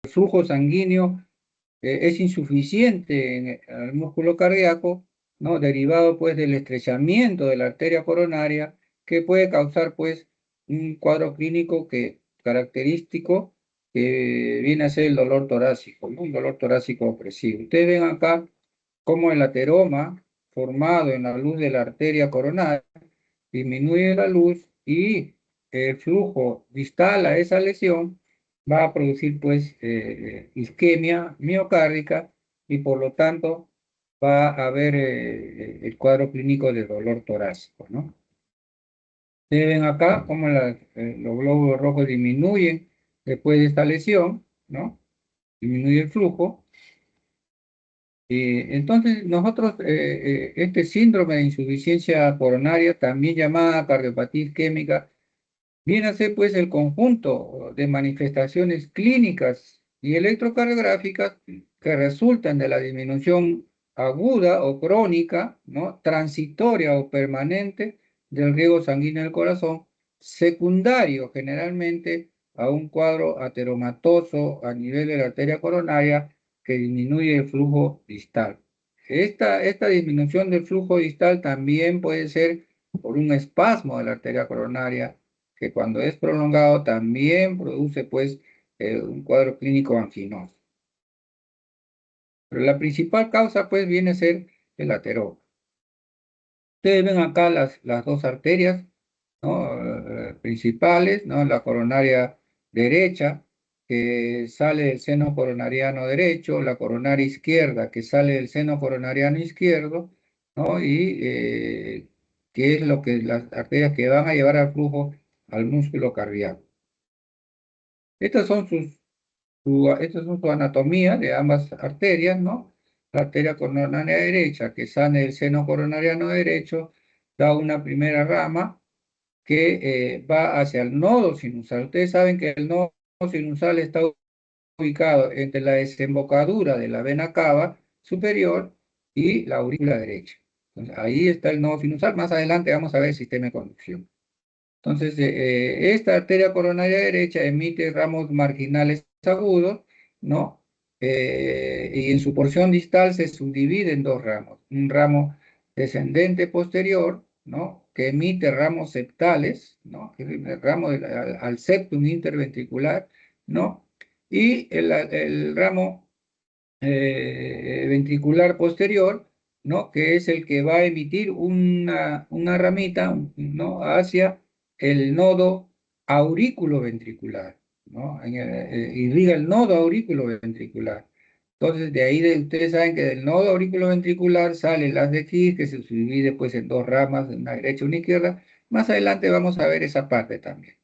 flujo sanguíneo es insuficiente en el músculo cardíaco, ¿no? Derivado pues del estrechamiento de la arteria coronaria, que puede causar pues un cuadro clínico característico que viene a ser el dolor torácico, ¿no? Un dolor torácico opresivo. Ustedes ven acá cómo el ateroma formado en la luz de la arteria coronaria disminuye la luz y el flujo distal a esa lesión va a producir pues isquemia miocárdica y por lo tanto va a haber el cuadro clínico de dolor torácico, ¿no? Ustedes ven acá cómo los glóbulos rojos disminuyen después de esta lesión, ¿no? Disminuye el flujo. Entonces, nosotros, este síndrome de insuficiencia coronaria, también llamada cardiopatía isquémica, viene a ser pues el conjunto de manifestaciones clínicas y electrocardiográficas que resultan de la disminución aguda o crónica, ¿no? Transitoria o permanente del riego sanguíneo del corazón, secundario generalmente a un cuadro ateromatoso a nivel de la arteria coronaria que disminuye el flujo distal. Esta disminución del flujo distal también puede ser por un espasmo de la arteria coronaria, que cuando es prolongado también produce pues un cuadro clínico anginoso. Pero la principal causa pues viene a ser el ateroma. Ustedes ven acá las dos arterias, ¿no? Principales, ¿no? La coronaria derecha, que sale del seno coronariano derecho, la coronaria izquierda, que sale del seno coronariano izquierdo, ¿no? Y que es lo que las arterias que van a llevar al flujo al músculo cardíaco. Estas son esta es su anatomía de ambas arterias, ¿no? La arteria coronaria derecha, que sale del seno coronariano derecho, da una primera rama que va hacia el nodo sinusal. Ustedes saben que el nodo sinusal está ubicado entre la desembocadura de la vena cava superior y la aurícula derecha. Entonces, ahí está el nodo sinusal. Más adelante vamos a ver el sistema de conducción. Entonces, esta arteria coronaria derecha emite ramos marginales agudos, ¿no? Y en su porción distal se subdivide en dos ramos. Un ramo descendente posterior, ¿no? Que emite ramos septales, ¿no? Que es el ramo al septum interventricular, ¿no? Y el ramo ventricular posterior, ¿no? Que es el que va a emitir una ramita, ¿no? Hacia el nodo aurículo-ventricular, ¿no? Irriga el nodo aurículo-ventricular. Entonces, de ahí ustedes saben que del nodo aurículo-ventricular sale el haz de His, que se subdivide pues en dos ramas, una derecha y una izquierda. Más adelante vamos a ver esa parte también.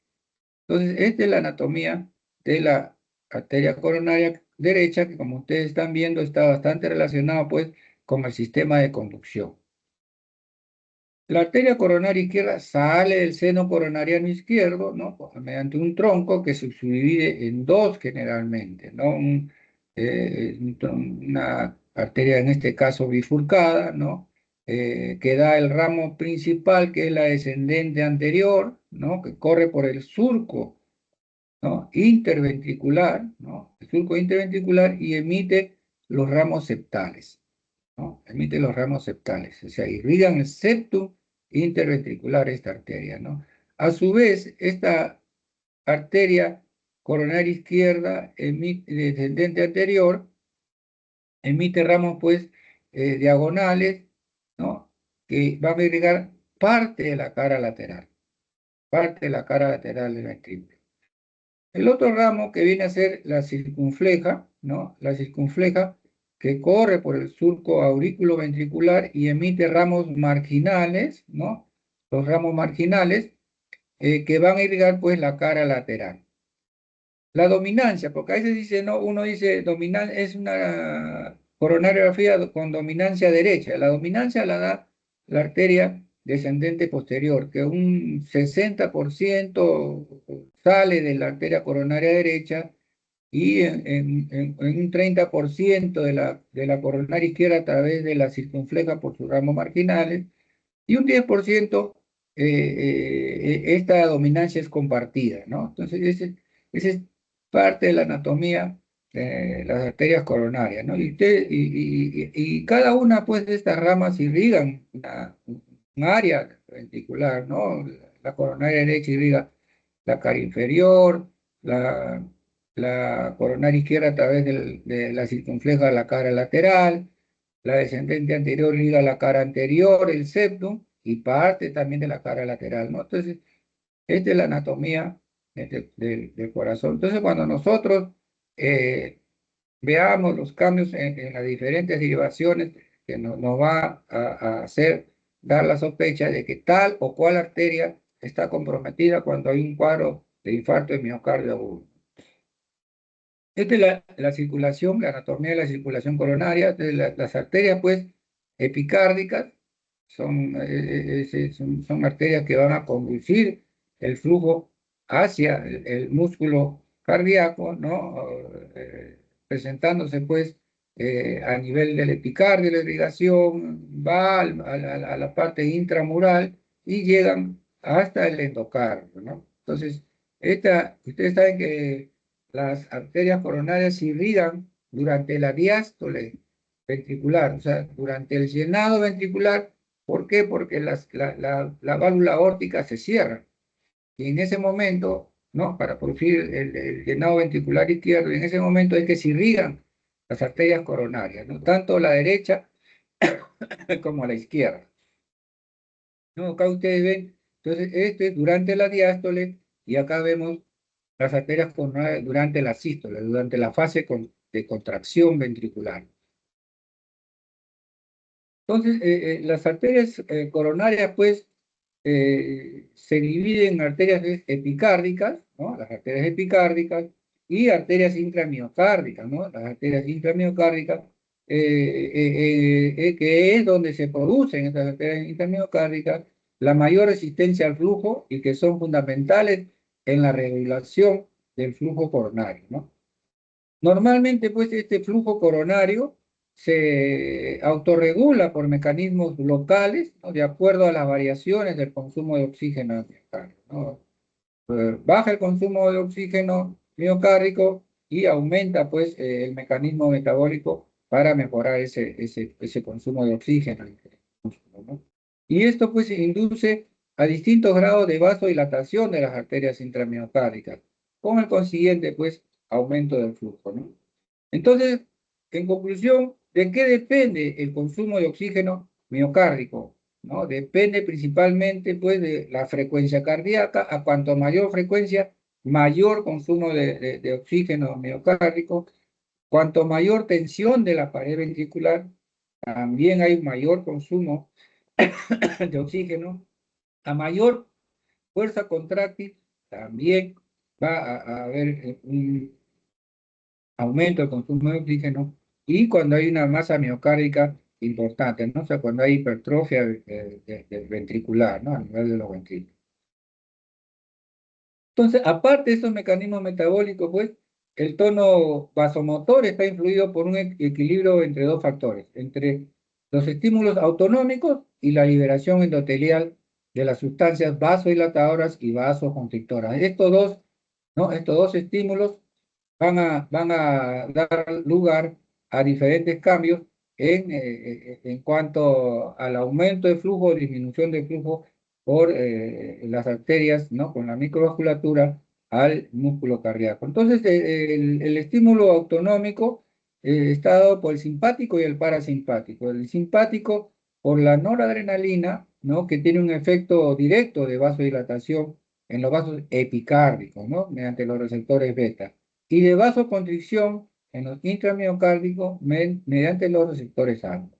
Entonces, esta es la anatomía de la arteria coronaria derecha, que como ustedes están viendo está bastante relacionada pues con el sistema de conducción. La arteria coronaria izquierda sale del seno coronariano izquierdo, ¿no? Mediante un tronco que se subdivide en dos generalmente, ¿no? Una arteria en este caso bifurcada, ¿no? Que da el ramo principal, que es la descendente anterior, ¿no? Que corre por el surco, ¿no? Interventricular, ¿no? El surco interventricular y emite los ramos septales, ¿no? Emite los ramos septales, o sea, irrigan el septum interventricular esta arteria, ¿no? A su vez, esta arteria coronaria izquierda descendente anterior emite ramos pues diagonales, ¿no? Que van a irrigar parte de la cara lateral del ventrículo. El otro ramo que viene a ser la circunfleja, ¿no? La circunfleja que corre por el surco aurículo-ventricular y emite ramos marginales, ¿no? Los ramos marginales que van a irrigar pues la cara lateral. La dominancia, porque a veces dice, no, uno dice es una coronariografía con dominancia derecha. La dominancia la da la arteria descendente posterior, que un 60% sale de la arteria coronaria derecha y en un 30% de la coronaria izquierda a través de la circunfleja por sus ramos marginales, y un 10% esta dominancia es compartida, ¿no? Entonces, ese es parte de la anatomía las arterias coronarias, ¿no? Y cada una, pues, de estas ramas irrigan un área ventricular, ¿no? La coronaria derecha irriga la cara inferior, la, la coronaria izquierda a través de la circunfleja de la cara lateral, la descendente anterior irriga la cara anterior, el septum, y parte también de la cara lateral, ¿no? Entonces, esta es la anatomía del corazón. Entonces, cuando nosotros eh, veamos los cambios en las diferentes derivaciones que nos va a hacer dar la sospecha de que tal o cual arteria está comprometida cuando hay un cuadro de infarto de miocardio agudo. Esta es la circulación, la anatomía de la circulación coronaria. Las arterias, pues, epicárdicas son arterias que van a conducir el flujo hacia el músculo cardíaco, ¿no? Presentándose, pues, a nivel del epicardio, la irrigación, va a la parte intramural y llegan hasta el endocardio, ¿no? Entonces, ustedes saben que las arterias coronarias se irrigan durante la diástole ventricular, o sea, durante el llenado ventricular. ¿Por qué? Porque la válvula aórtica se cierra. Y en ese momento, ¿no? Para producir el llenado ventricular izquierdo, en ese momento es que se irrigan las arterias coronarias, ¿no? Tanto la derecha como la izquierda. ¿No? Acá ustedes ven, entonces, este es durante la diástole y acá vemos las arterias coronarias durante la sístole, durante la fase de contracción ventricular. Entonces, las arterias coronarias, pues, se dividen en arterias epicárdicas, ¿no? Las arterias epicárdicas y arterias intramiocárdicas, ¿no? Las arterias intramiocárdicas, que es donde se producen estas arterias intramiocárdicas, la mayor resistencia al flujo y que son fundamentales en la regulación del flujo coronario, ¿no? Normalmente, pues, este flujo coronario se autorregula por mecanismos locales, ¿no? De acuerdo a las variaciones del consumo de oxígeno en el miocardio, ¿no? Baja el consumo de oxígeno miocárdico y aumenta, pues, el mecanismo metabólico para mejorar ese consumo de oxígeno en el músculo, ¿no? Y esto, pues, induce a distintos grados de vasodilatación de las arterias intramiocárdicas, con el consiguiente, pues, aumento del flujo, ¿no? Entonces, en conclusión, ¿de qué depende el consumo de oxígeno miocárdico? ¿No? Depende principalmente, pues, de la frecuencia cardíaca. A cuanto mayor frecuencia, mayor consumo de oxígeno miocárdico. Cuanto mayor tensión de la pared ventricular, también hay mayor consumo de oxígeno. A mayor fuerza contráctil, también va a haber un aumento del consumo de oxígeno, y cuando hay una masa miocárdica importante, ¿no? O sea, cuando hay hipertrofia ventricular, ¿no? A nivel de los ventrículos. Entonces, aparte de esos mecanismos metabólicos, pues, el tono vasomotor está influido por un equilibrio entre dos factores, entre los estímulos autonómicos y la liberación endotelial de las sustancias vasodilatadoras y vasoconstrictoras. Estos dos, ¿no? Estos dos estímulos van a dar lugar a diferentes cambios en cuanto al aumento de flujo o disminución de flujo por las arterias, ¿no? Con la microvasculatura al músculo cardíaco. Entonces, el estímulo autonómico está dado por el simpático y el parasimpático. El simpático por la noradrenalina, ¿no? Que tiene un efecto directo de vasodilatación en los vasos epicárdicos, ¿no? Mediante los receptores beta, y de vasoconstricción en los intramiocárdicos mediante los receptores alfa.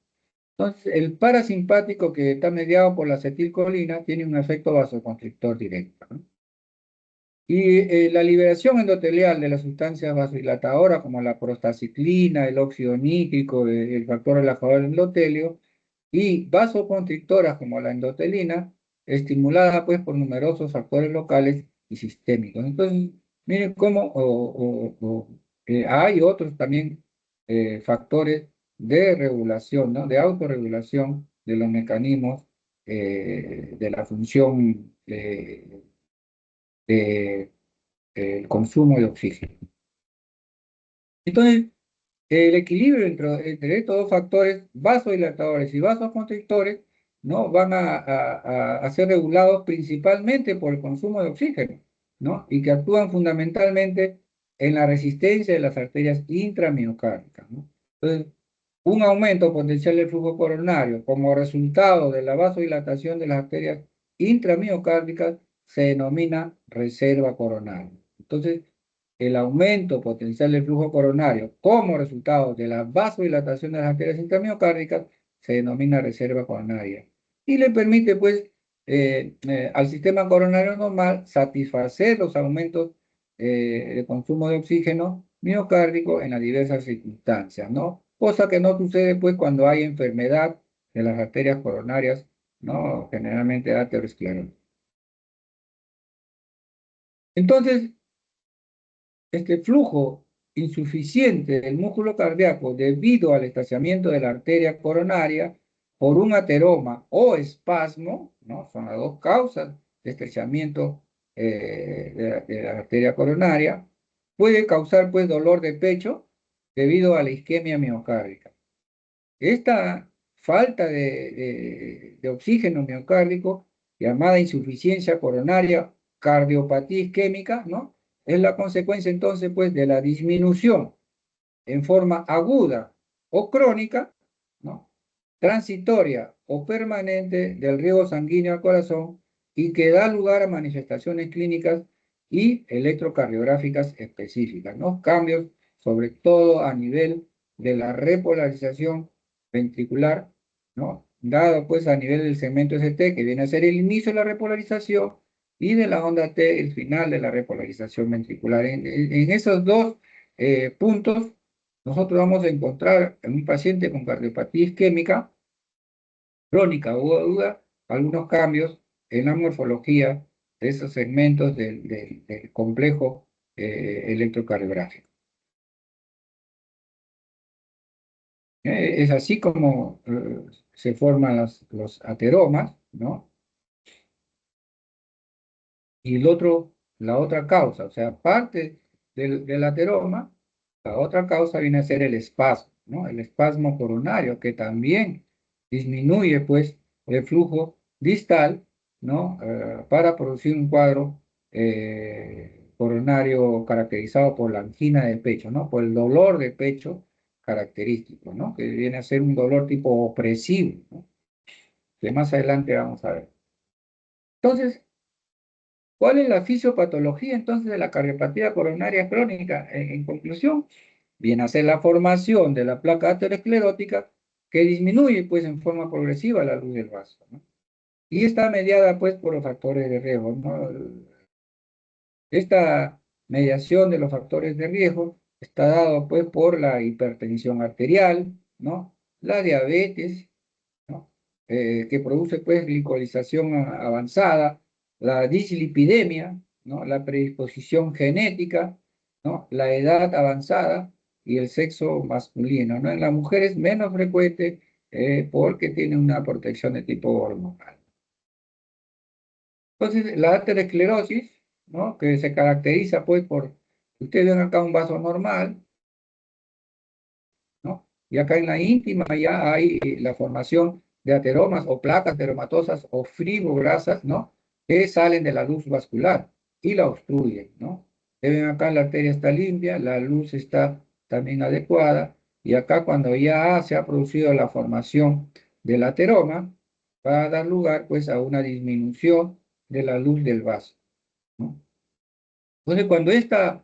Entonces, el parasimpático, que está mediado por la acetilcolina, tiene un efecto vasoconstrictor directo, ¿no? Y la liberación endotelial de las sustancias vasodilatadoras, como la prostaciclina, el óxido nítrico, el factor relajador del endotelio, y vasoconstrictoras como la endotelina, estimulada, pues, por numerosos factores locales y sistémicos. Entonces, miren cómo hay otros también factores de regulación, ¿no? De autorregulación de los mecanismos de la función de consumo de oxígeno. Entonces, el equilibrio entre estos dos factores, vasodilatadores y vasoconstrictores, ¿no? Van a ser regulados principalmente por el consumo de oxígeno, ¿no? Y que actúan fundamentalmente en la resistencia de las arterias intramiocárdicas, ¿no? Entonces, un aumento potencial del flujo coronario como resultado de la vasodilatación de las arterias intramiocárdicas se denomina reserva coronaria. Entonces, el aumento potencial del flujo coronario como resultado de la vasodilatación de las arterias intramiocárdicas se denomina reserva coronaria y le permite pues al sistema coronario normal satisfacer los aumentos de consumo de oxígeno miocárdico en las diversas circunstancias, ¿no? Cosa que no sucede pues cuando hay enfermedad de las arterias coronarias, ¿no? Generalmente aterosclerosis. Entonces, este flujo insuficiente del músculo cardíaco debido al estanciamiento de la arteria coronaria por un ateroma o espasmo, ¿no? Son las dos causas de estrechamiento de la arteria coronaria, puede causar pues dolor de pecho debido a la isquemia miocárdica. Esta falta de oxígeno miocárdico, llamada insuficiencia coronaria, cardiopatía isquémica, ¿no? Es la consecuencia entonces pues de la disminución en forma aguda o crónica, ¿no? Transitoria o permanente del riego sanguíneo al corazón y que da lugar a manifestaciones clínicas y electrocardiográficas específicas, ¿no? Cambios sobre todo a nivel de la repolarización ventricular, ¿no? Dado pues a nivel del segmento ST, que viene a ser el inicio de la repolarización, y de la onda T, el final de la repolarización ventricular. En esos dos puntos, nosotros vamos a encontrar en un paciente con cardiopatía isquémica crónica o aguda algunos cambios en la morfología de esos segmentos del complejo electrocardiográfico. Es así como se forman los ateromas, ¿no? Y la otra causa, o sea, parte del ateroma, la otra causa viene a ser el espasmo, ¿no? El espasmo coronario, que también disminuye, pues, el flujo distal, ¿no? Para producir un cuadro coronario caracterizado por la angina de pecho, ¿no? Por el dolor de pecho característico, ¿no? Que viene a ser un dolor tipo opresivo, ¿no? Que más adelante vamos a ver. Entonces, ¿cuál es la fisiopatología entonces de la cardiopatía coronaria crónica? En conclusión, viene a ser la formación de la placa aterosclerótica que disminuye pues en forma progresiva la luz del vaso, ¿no? Y está mediada pues por los factores de riesgo, ¿no? Esta mediación de los factores de riesgo está dado pues por la hipertensión arterial, ¿no? La diabetes, ¿no? Que produce pues glicolización avanzada, la dislipidemia, ¿no? La predisposición genética, ¿no? La edad avanzada y el sexo masculino, ¿no? En las mujeres es menos frecuente porque tiene una protección de tipo hormonal. Entonces, la aterosclerosis, ¿no? Que se caracteriza pues por, ustedes ven acá un vaso normal, ¿no? Y acá en la íntima ya hay la formación de ateromas o placas ateromatosas o fibrograsas, ¿no? Que salen de la luz vascular y la obstruyen, ¿no? Ven acá la arteria está limpia, la luz está también adecuada, y acá cuando ya se ha producido la formación del ateroma, va a dar lugar pues a una disminución de la luz del vaso, ¿no? Entonces, cuando esta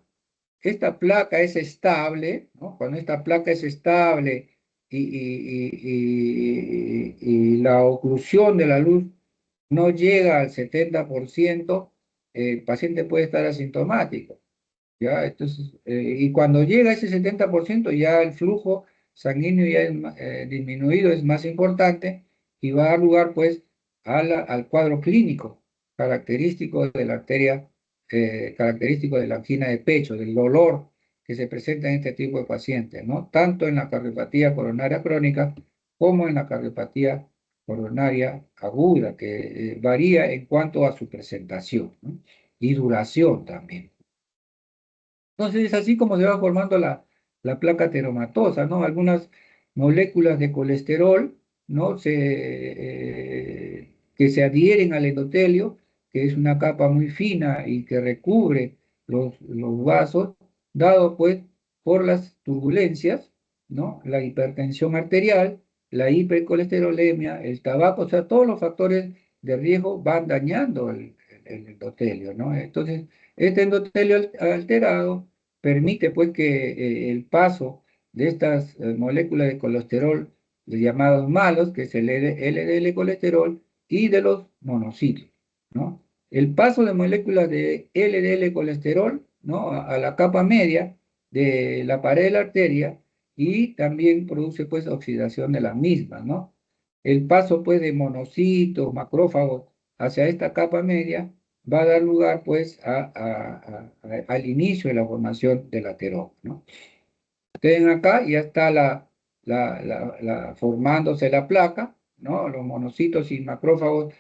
placa es estable, ¿no? Cuando esta placa es estable y la oclusión de la luz no llega al 70%, el paciente puede estar asintomático, ¿ya? Entonces, y cuando llega a ese 70%, ya el flujo sanguíneo ya es disminuido, es más importante, y va a dar lugar, pues, al cuadro clínico característico de la arteria, característico de la angina de pecho, del dolor que se presenta en este tipo de pacientes, ¿no? Tanto en la cardiopatía coronaria crónica como en la cardiopatía coronaria aguda, que varía en cuanto a su presentación, ¿no? Y duración también. Entonces es así como se va formando la placa ateromatosa, ¿no? Algunas moléculas de colesterol, ¿no? Que se adhieren al endotelio, que es una capa muy fina y que recubre los vasos, dado pues por las turbulencias, ¿no? La hipertensión arterial, la hipercolesterolemia, el tabaco, o sea, todos los factores de riesgo van dañando el endotelio, ¿no? Entonces, este endotelio alterado permite pues que el paso de estas moléculas de colesterol llamados malos, que es el LDL colesterol, y de los monocitos, ¿no? El paso de moléculas de LDL colesterol, ¿no? A la capa media de la pared de la arteria y también produce pues oxidación de la misma, ¿no? El paso pues de monocitos, macrófagos hacia esta capa media va a dar lugar pues al inicio de la formación del ateroma, ¿no? Ustedes ven acá, ya está formándose la placa, ¿no? Los monocitos y macrófagos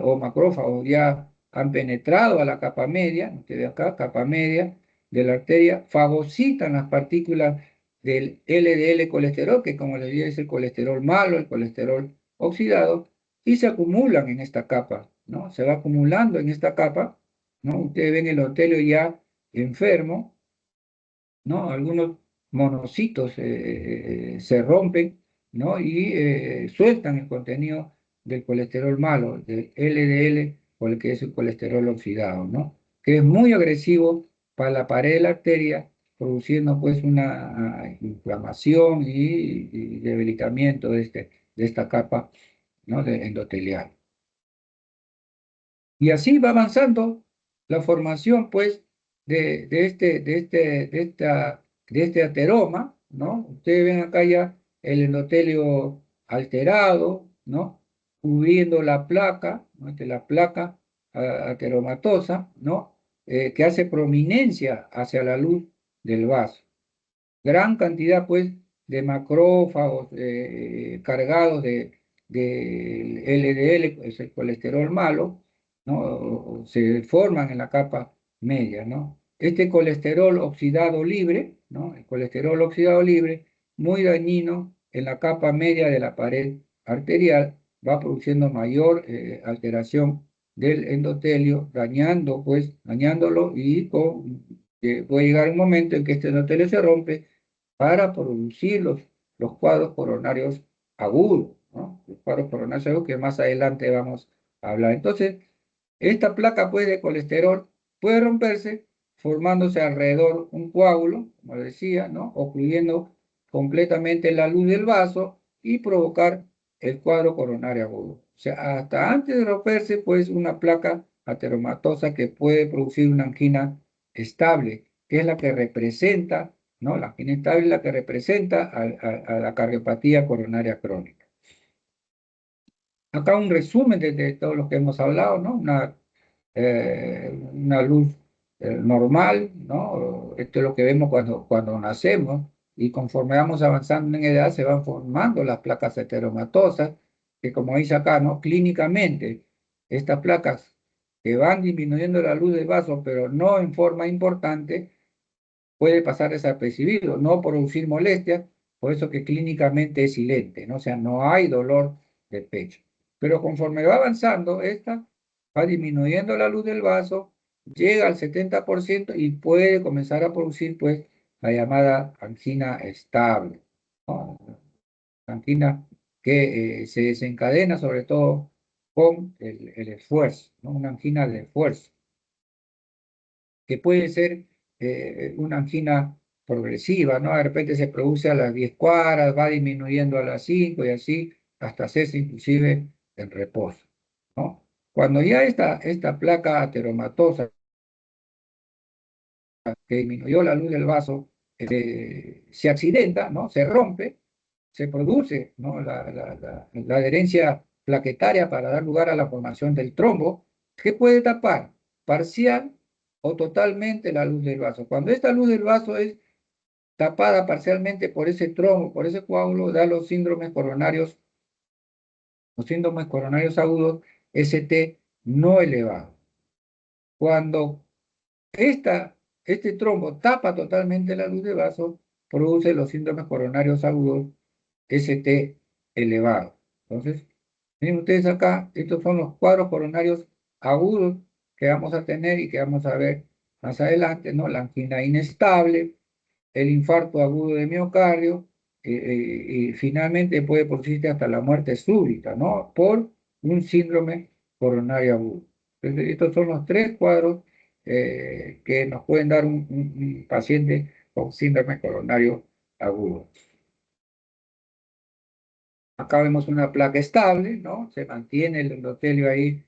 o macrófagos ya han penetrado a la capa media, ustedes ven acá, capa media de la arteria, fagocitan las partículas del LDL colesterol, que como les dije es el colesterol malo, el colesterol oxidado, y se acumulan en esta capa, ¿no? Se va acumulando en esta capa, ¿no? Ustedes ven el endotelio ya enfermo, ¿no? Algunos monocitos se rompen, ¿no? Y sueltan el contenido del colesterol malo, del LDL, o el que es el colesterol oxidado, ¿no? Que es muy agresivo para la pared de la arteria, produciendo pues una inflamación y debilitamiento de esta capa, ¿no? Endotelial. Y así va avanzando la formación, pues, de este ateroma, ¿no? Ustedes ven acá ya el endotelio alterado, ¿no? Cubriendo la placa, ¿no? La placa ateromatosa, ¿no? Que hace prominencia hacia la luz del vaso gran cantidad, pues, de macrófagos cargados de LDL, es el colesterol malo, ¿no? Se forman en la capa media, ¿no? Este colesterol oxidado libre, ¿no? El colesterol oxidado libre, muy dañino en la capa media de la pared arterial, va produciendo mayor alteración del endotelio, dañando, pues, dañándolo y puede llegar un momento en que este endotelio se rompe para producir los cuadros coronarios agudos, ¿no? Los cuadros coronarios agudos que más adelante vamos a hablar. Entonces, esta placa pues, de colesterol puede romperse formándose alrededor un coágulo, como decía, ¿no? Ocluyendo completamente la luz del vaso y provocar el cuadro coronario agudo. O sea, hasta antes de romperse, pues una placa ateromatosa que puede producir una angina estable, que es la que representa, ¿no? La angina estable es la que representa a la cardiopatía coronaria crónica. Acá un resumen de todo lo que hemos hablado, ¿no? Una luz normal, ¿no? Esto es lo que vemos cuando nacemos y conforme vamos avanzando en edad se van formando las placas heteromatosas, que como dice acá, ¿no? Clínicamente, estas placas que van disminuyendo la luz del vaso, pero no en forma importante, puede pasar desapercibido, no producir molestias, por eso que clínicamente es silente, ¿no? O sea, no hay dolor de pecho. Pero conforme va avanzando, esta va disminuyendo la luz del vaso, llega al 70% y puede comenzar a producir, pues, la llamada angina estable, ¿no? Angina que se desencadena sobre todo con el esfuerzo, ¿no? Una angina de esfuerzo que puede ser una angina progresiva, ¿no? De repente se produce a las 10 cuadras, va disminuyendo a las 5 y así hasta hacerse inclusive en reposo, ¿no? Cuando ya esta placa ateromatosa que disminuyó la luz del vaso se accidenta, ¿no? Se rompe, se produce, ¿no? La adherencia plaquetaria para dar lugar a la formación del trombo, que puede tapar parcial o totalmente la luz del vaso. Cuando esta luz del vaso es tapada parcialmente por ese trombo, por ese coágulo, da los síndromes coronarios agudos, ST no elevado. Cuando este trombo tapa totalmente la luz del vaso, produce los síndromes coronarios agudos ST elevado. Entonces, miren ustedes acá, estos son los cuadros coronarios agudos que vamos a tener y que vamos a ver más adelante, ¿no? La angina inestable, el infarto agudo de miocardio, y finalmente puede producirse hasta la muerte súbita, ¿no? Por un síndrome coronario agudo. Entonces, estos son los tres cuadros que nos pueden dar un paciente con síndrome coronario agudo. Acá vemos una placa estable, ¿no? Se mantiene el endotelio ahí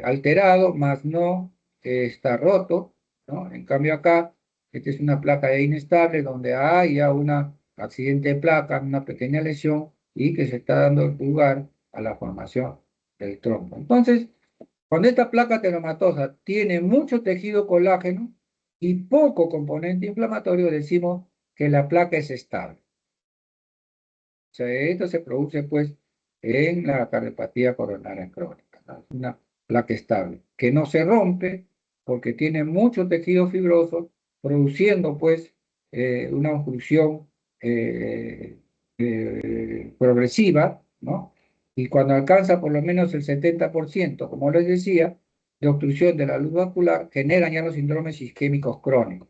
alterado, más no está roto, ¿no? En cambio acá, esta es una placa inestable donde hay ya un accidente de placa, una pequeña lesión y que se está dando lugar a la formación del trombo. Entonces, cuando esta placa tenomatosa tiene mucho tejido colágeno y poco componente inflamatorio, decimos que la placa es estable. O sea, esto se produce pues en la cardiopatía coronaria crónica, ¿no? Una placa estable que no se rompe porque tiene mucho tejido fibroso, produciendo pues una obstrucción progresiva, ¿no? Y cuando alcanza por lo menos el 70%, como les decía, de obstrucción de la luz vascular, generan ya los síndromes isquémicos crónicos.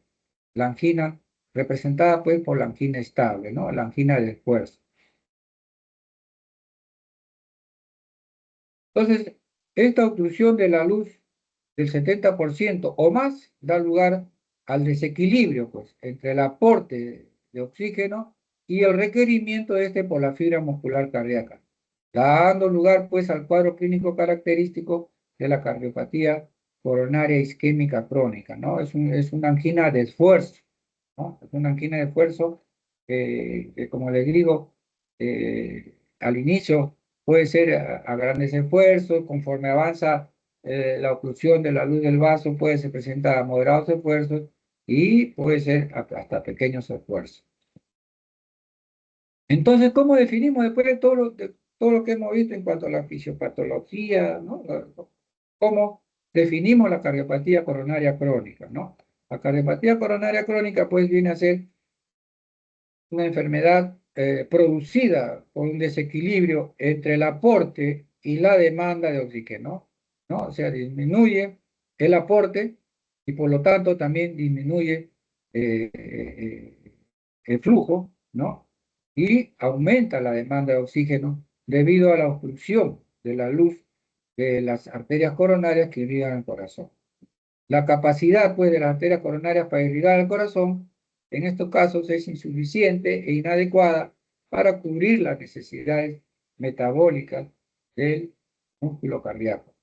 La angina representada pues por la angina estable, ¿no? La angina de esfuerzo. Entonces, esta obstrucción de la luz del 70% o más da lugar al desequilibrio pues, entre el aporte de oxígeno y el requerimiento de este por la fibra muscular cardíaca, dando lugar pues al cuadro clínico característico de la cardiopatía coronaria isquémica crónica, ¿no? Es una angina de esfuerzo, ¿no? Es una angina de esfuerzo que como les digo, al inicio puede ser a grandes esfuerzos, conforme avanza la oclusión de la luz del vaso, puede se presentar a moderados esfuerzos y puede ser hasta pequeños esfuerzos. Entonces, ¿cómo definimos después de todo lo que hemos visto en cuanto a la fisiopatología, ¿no? ¿Cómo definimos la cardiopatía coronaria crónica, ¿no? La cardiopatía coronaria crónica pues viene a ser una enfermedad producida por un desequilibrio entre el aporte y la demanda de oxígeno, ¿no? O sea, disminuye el aporte y por lo tanto también disminuye el flujo, ¿no? Y aumenta la demanda de oxígeno debido a la obstrucción de la luz de las arterias coronarias que irrigan el corazón. La capacidad, pues, de las arterias coronarias para irrigar el corazón, en estos casos, es insuficiente e inadecuada para cubrir las necesidades metabólicas del músculo cardíaco.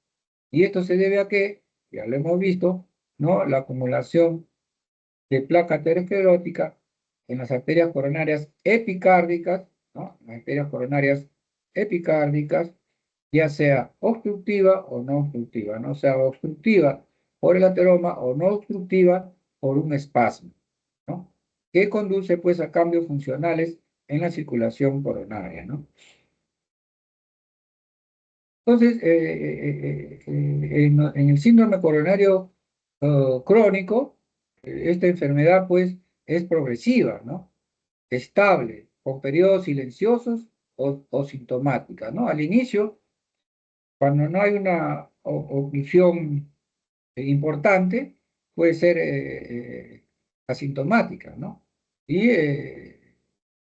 Y esto se debe a que, ya lo hemos visto, ¿no? La acumulación de placa aterosclerótica en las arterias coronarias epicárdicas, ¿no? Las arterias coronarias epicárdicas, ya sea obstructiva o no obstructiva, no sea obstructiva por el ateroma o no obstructiva por un espasmo, ¿no? Que conduce pues a cambios funcionales en la circulación coronaria, ¿no? Entonces, en el síndrome coronario crónico, esta enfermedad pues es progresiva, ¿no? Estable, con periodos silenciosos o sintomática, ¿no? Al inicio, cuando no hay una oclusión importante, puede ser asintomática, ¿no? Y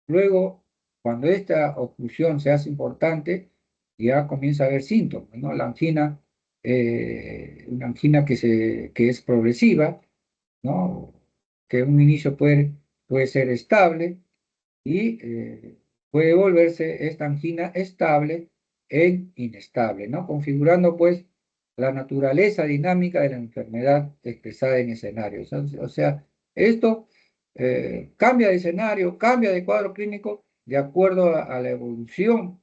luego, cuando esta oclusión se hace importante, ya comienza a haber síntomas, ¿no? La angina, una angina que es progresiva, ¿no? Que en un inicio puede ser estable y puede volverse esta angina estable en inestable, ¿no? Configurando pues la naturaleza dinámica de la enfermedad expresada en escenarios. O sea, esto cambia de escenario, cambia de cuadro clínico de acuerdo a la evolución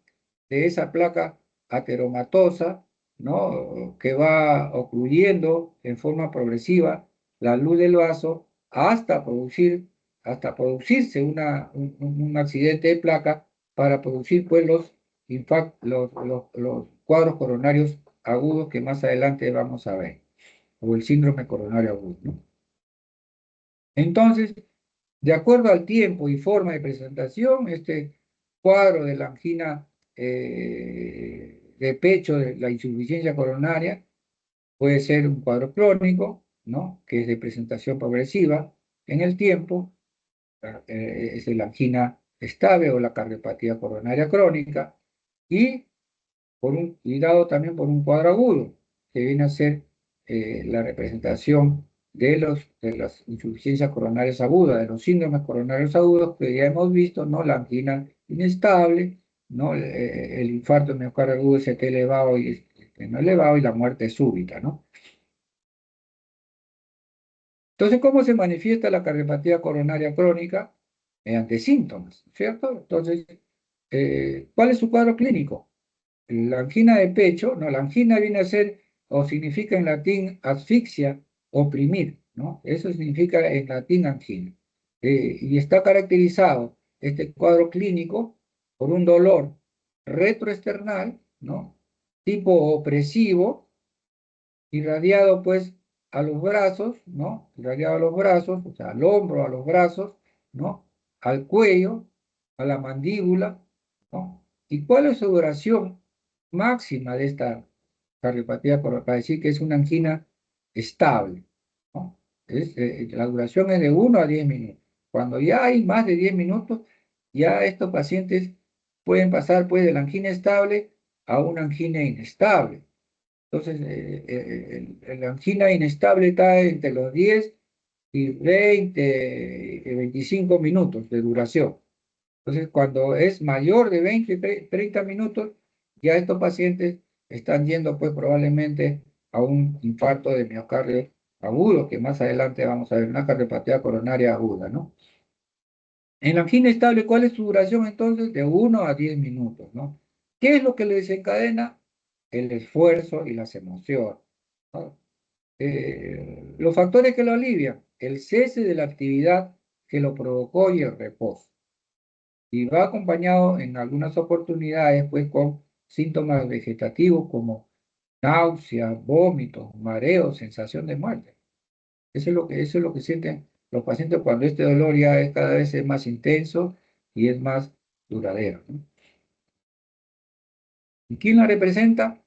de esa placa ateromatosa, ¿no? Que va ocluyendo en forma progresiva la luz del vaso hasta producirse un accidente de placa para producir pues los cuadros coronarios agudos que más adelante vamos a ver, o el síndrome coronario agudo, ¿no? Entonces, De acuerdo al tiempo y forma de presentación, este cuadro de la angina de pecho, de la insuficiencia coronaria, puede ser un cuadro crónico, ¿no? Que es de presentación progresiva en el tiempo, es la angina estable o la cardiopatía coronaria crónica, y, y dado también por un cuadro agudo, que viene a ser la representación de las insuficiencias coronarias agudas, de los síndromes coronarios agudos que ya hemos visto, ¿no? La angina inestable, ¿no? El infarto miocardio agudo ST elevado y no elevado, y la muerte súbita, ¿no? Entonces, ¿cómo se manifiesta la cardiopatía coronaria crónica? Mediante síntomas, ¿cierto? Entonces, ¿cuál es su cuadro clínico? La angina de pecho, no, la angina viene a ser, o significa en latín asfixia, oprimir, ¿no? Eso significa en latín angina. Y está caracterizado este cuadro clínico por un dolor retroesternal, ¿no? Tipo opresivo, irradiado pues a los brazos, ¿no? Irradiado a los brazos, o sea, al hombro, a los brazos, ¿no? Al cuello, a la mandíbula, ¿no? ¿Y cuál es su duración máxima de esta cardiopatía para decir que es una angina estable, ¿no? La duración es de 1 a 10 minutos. Cuando ya hay más de 10 minutos, ya estos pacientes pueden pasar pues de la angina estable a una angina inestable. Entonces, la angina inestable está entre los 10 y 20, 25 minutos de duración. Entonces, cuando es mayor de 20, 30 minutos, ya estos pacientes están yendo pues probablemente a un infarto de miocardio agudo, que más adelante vamos a ver, una cardiopatía coronaria aguda, ¿no? En la angina estable, ¿cuál es su duración entonces? De 1 a 10 minutos, ¿no? ¿Qué es lo que le desencadena? El esfuerzo y las emociones, ¿no? Los factores que lo alivian, el cese de la actividad que lo provocó y el reposo. Y va acompañado en algunas oportunidades pues con síntomas vegetativos como náuseas, vómitos, mareos, sensación de muerte. Eso es lo que sienten los pacientes cuando este dolor ya es cada vez es más intenso y es más duradero, ¿no? ¿Y quién la representa?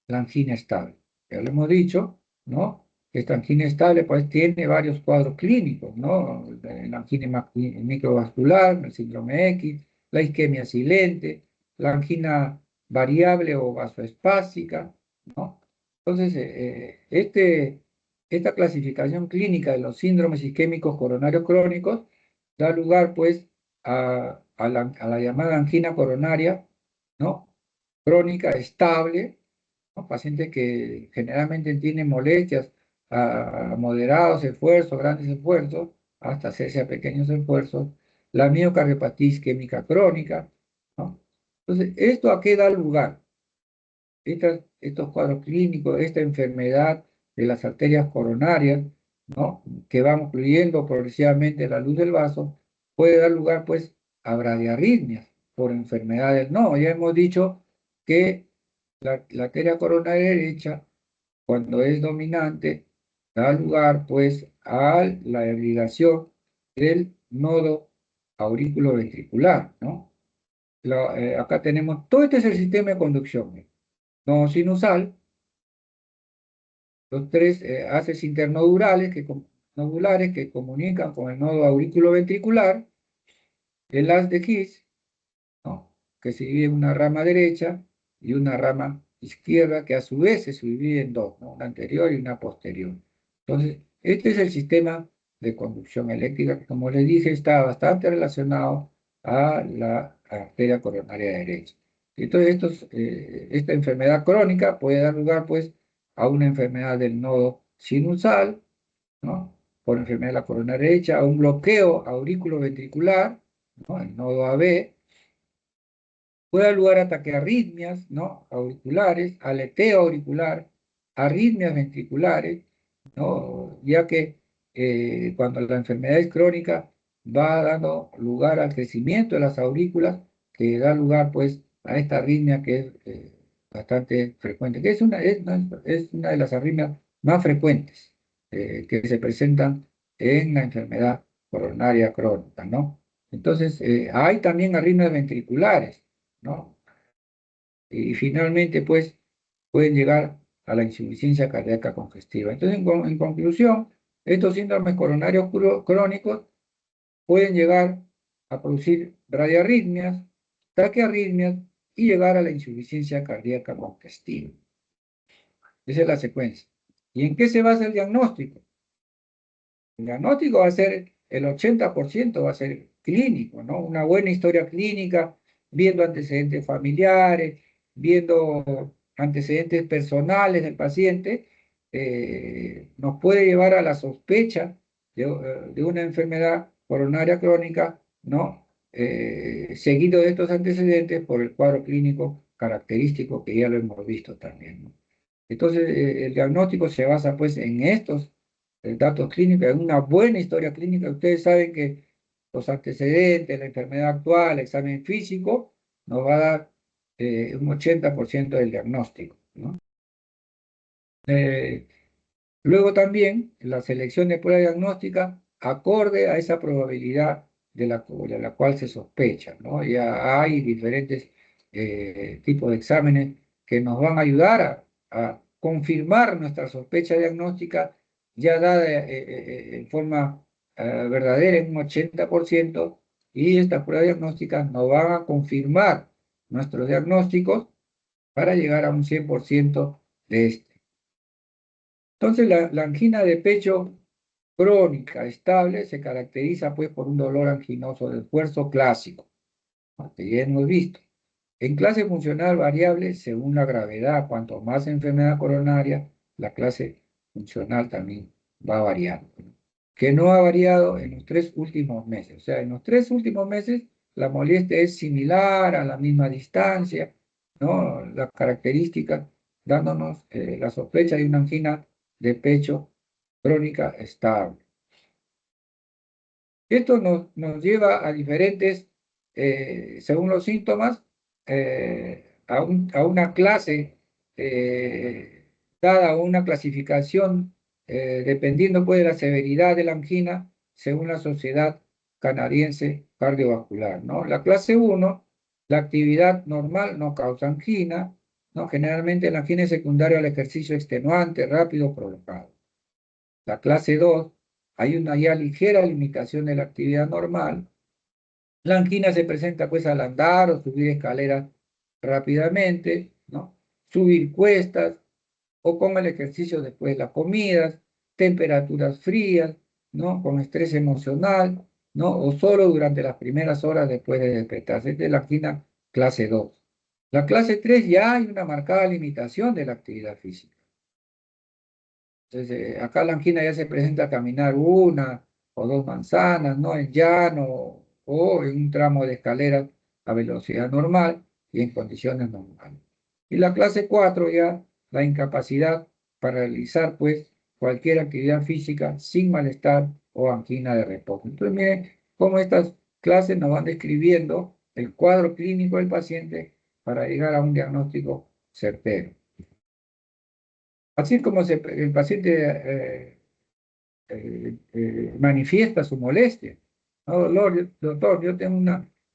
La angina estable. Ya lo hemos dicho, ¿no? Esta angina estable pues tiene varios cuadros clínicos, ¿no? La angina microvascular, el síndrome X, la isquemia silente, la angina variable o vasoespástica, ¿no? Entonces, esta clasificación clínica de los síndromes isquémicos coronarios crónicos da lugar pues a la llamada angina coronaria, ¿no? Crónica estable, ¿no? Pacientes que generalmente tienen molestias a moderados esfuerzos, grandes esfuerzos, hasta hacerse a pequeños esfuerzos, la miocardiopatía isquémica crónica, ¿no? Entonces, ¿esto a qué da lugar? Estos cuadros clínicos, esta enfermedad de las arterias coronarias, ¿no? Que va ocluyendo progresivamente la luz del vaso, puede dar lugar, pues, a bradiarritmias por enfermedades. No, ya hemos dicho que la arteria coronaria derecha, cuando es dominante, da lugar, pues, a la irrigación del nodo aurículo-ventricular, ¿no? Acá tenemos, todo este es el sistema de conducción. Nodo sinusal, los tres haces internodurales nodulares que comunican con el nodo auriculoventricular, el haz de His, ¿no? Que se divide en una rama derecha y una rama izquierda, que a su vez se divide en dos, ¿no? Una anterior y una posterior. Entonces, este es el sistema de conducción eléctrica que, como les dije, está bastante relacionado a la arteria coronaria derecha. Entonces, esta enfermedad crónica puede dar lugar, pues, a una enfermedad del nodo sinusal, ¿no? Por enfermedad de la coronaria derecha, a un bloqueo auriculoventricular, ¿no? El nodo AB, puede dar lugar a taquiarritmias, ¿no? Auriculares, aleteo auricular, arritmias ventriculares, ¿no? Ya que cuando la enfermedad es crónica va dando lugar al crecimiento de las aurículas, que da lugar pues a esta arritmia que es bastante frecuente, que es una de las arritmias más frecuentes que se presentan en la enfermedad coronaria crónica, ¿no? Entonces, hay también arritmias ventriculares, ¿no? Y finalmente, pues, pueden llegar a la insuficiencia cardíaca congestiva. Entonces, en conclusión, estos síndromes coronarios crónicos pueden llegar a producir radiarritmias, taquiarritmias y llegar a la insuficiencia cardíaca congestiva. Esa es la secuencia. ¿Y en qué se basa el diagnóstico? El diagnóstico va a ser, el 80% va a ser clínico, ¿no? Una buena historia clínica, viendo antecedentes familiares, viendo antecedentes personales del paciente, nos puede llevar a la sospecha de una enfermedad coronaria crónica, ¿no? Seguido de estos antecedentes por el cuadro clínico característico que ya lo hemos visto también, ¿no? Entonces, el diagnóstico se basa pues en estos datos clínicos, en una buena historia clínica. Ustedes saben que los antecedentes, la enfermedad actual, el examen físico, nos va a dar un 80% del diagnóstico, ¿no? Luego también la selección de prueba diagnóstica acorde a esa probabilidad de la cual se sospecha, ¿no? Ya hay diferentes tipos de exámenes que nos van a ayudar a confirmar nuestra sospecha diagnóstica ya dada en forma verdadera en un 80%, y estas pruebas diagnósticas nos van a confirmar nuestros diagnósticos para llegar a un 100% de este. Entonces, la angina de pecho crónica, estable, se caracteriza pues por un dolor anginoso de esfuerzo clásico, que ya hemos visto. En clase funcional variable según la gravedad, cuanto más enfermedad coronaria, la clase funcional también va variando, ¿no? Que no ha variado en los 3 últimos meses. O sea, en los 3 últimos meses la molestia es similar a la misma distancia, ¿no? Las características dándonos la sospecha de una angina de pecho crónica estable. Esto nos lleva a diferentes, según los síntomas, a una clase dada, una clasificación, dependiendo pues de la severidad de la angina, según la Sociedad Canadiense Cardiovascular, ¿no? La clase 1, la actividad normal no causa angina, ¿no? Generalmente la angina es secundaria al ejercicio extenuante, rápido, prolongado. La clase 2, hay una ya ligera limitación de la actividad normal. La angina se presenta pues al andar o subir escaleras rápidamente, ¿no? Subir cuestas o con el ejercicio después de las comidas, temperaturas frías, ¿no? Con estrés emocional, ¿no? O solo durante las primeras horas después de despertarse. Esta es la angina clase 2. La clase 3 ya hay una marcada limitación de la actividad física. Entonces, acá la angina ya se presenta a caminar 1 o 2 manzanas, ¿no? En llano o en un tramo de escalera a velocidad normal y en condiciones normales. Y la clase 4 ya la incapacidad para realizar, pues, cualquier actividad física sin malestar o angina de reposo. Entonces, miren cómo estas clases nos van describiendo el cuadro clínico del paciente para llegar a un diagnóstico certero. Así como el paciente manifiesta su molestia. No, doctor, yo tengo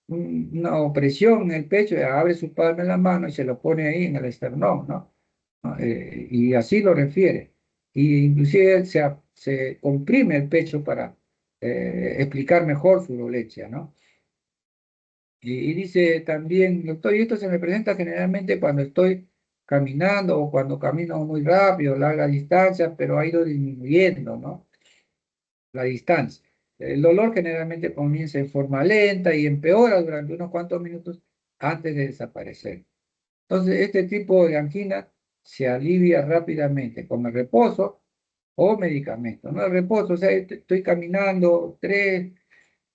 una opresión en el pecho, y abre su palma en la mano y se lo pone ahí en el esternón, ¿no? Y así lo refiere. Y inclusive se comprime el pecho para explicar mejor su dolencia, ¿no? Y dice también, doctor, y esto se me presenta generalmente cuando estoy caminando o cuando camino muy rápido, larga distancia, pero ha ido disminuyendo, ¿no? La distancia. El dolor generalmente comienza en forma lenta y empeora durante unos cuantos minutos antes de desaparecer. Entonces, este tipo de angina se alivia rápidamente con el reposo o medicamento, ¿no? El reposo, o sea, estoy caminando 3,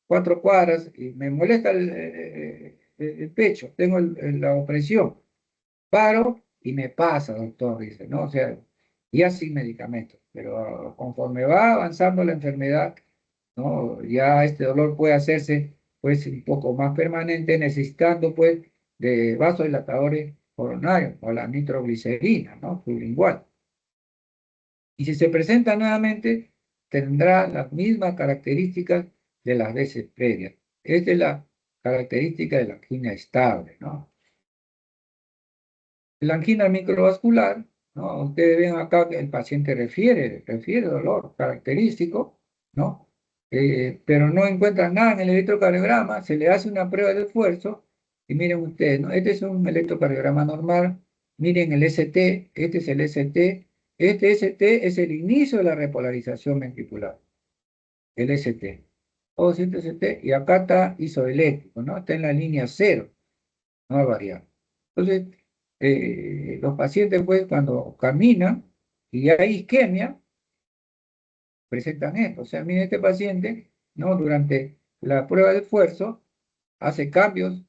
4 cuadras y me molesta el pecho, tengo la opresión. Paro y me pasa, doctor, dice, ¿no? O sea, ya sin medicamentos, pero conforme va avanzando la enfermedad, ¿no? Ya este dolor puede hacerse, pues, un poco más permanente, necesitando, pues, de vasodilatadores coronarios o la nitroglicerina, ¿no? Sublingual. Y si se presenta nuevamente, tendrá las mismas características de las veces previas. Esta es la característica de la angina estable, ¿no? La angina microvascular, ¿no? Ustedes ven acá que el paciente refiere dolor característico, ¿no? Pero no encuentran nada en el electrocardiograma, se le hace una prueba de esfuerzo y miren ustedes, ¿no? Este es un electrocardiograma normal, miren el ST, este es el ST, este ST es el inicio de la repolarización ventricular, el ST. Todo siente ST y acá está isoeléctrico, ¿no? Está en la línea 0, no ha variado. Entonces, los pacientes, pues, cuando caminan y hay isquemia, presentan esto. O sea, miren, este paciente, ¿no? Durante la prueba de esfuerzo, hace cambios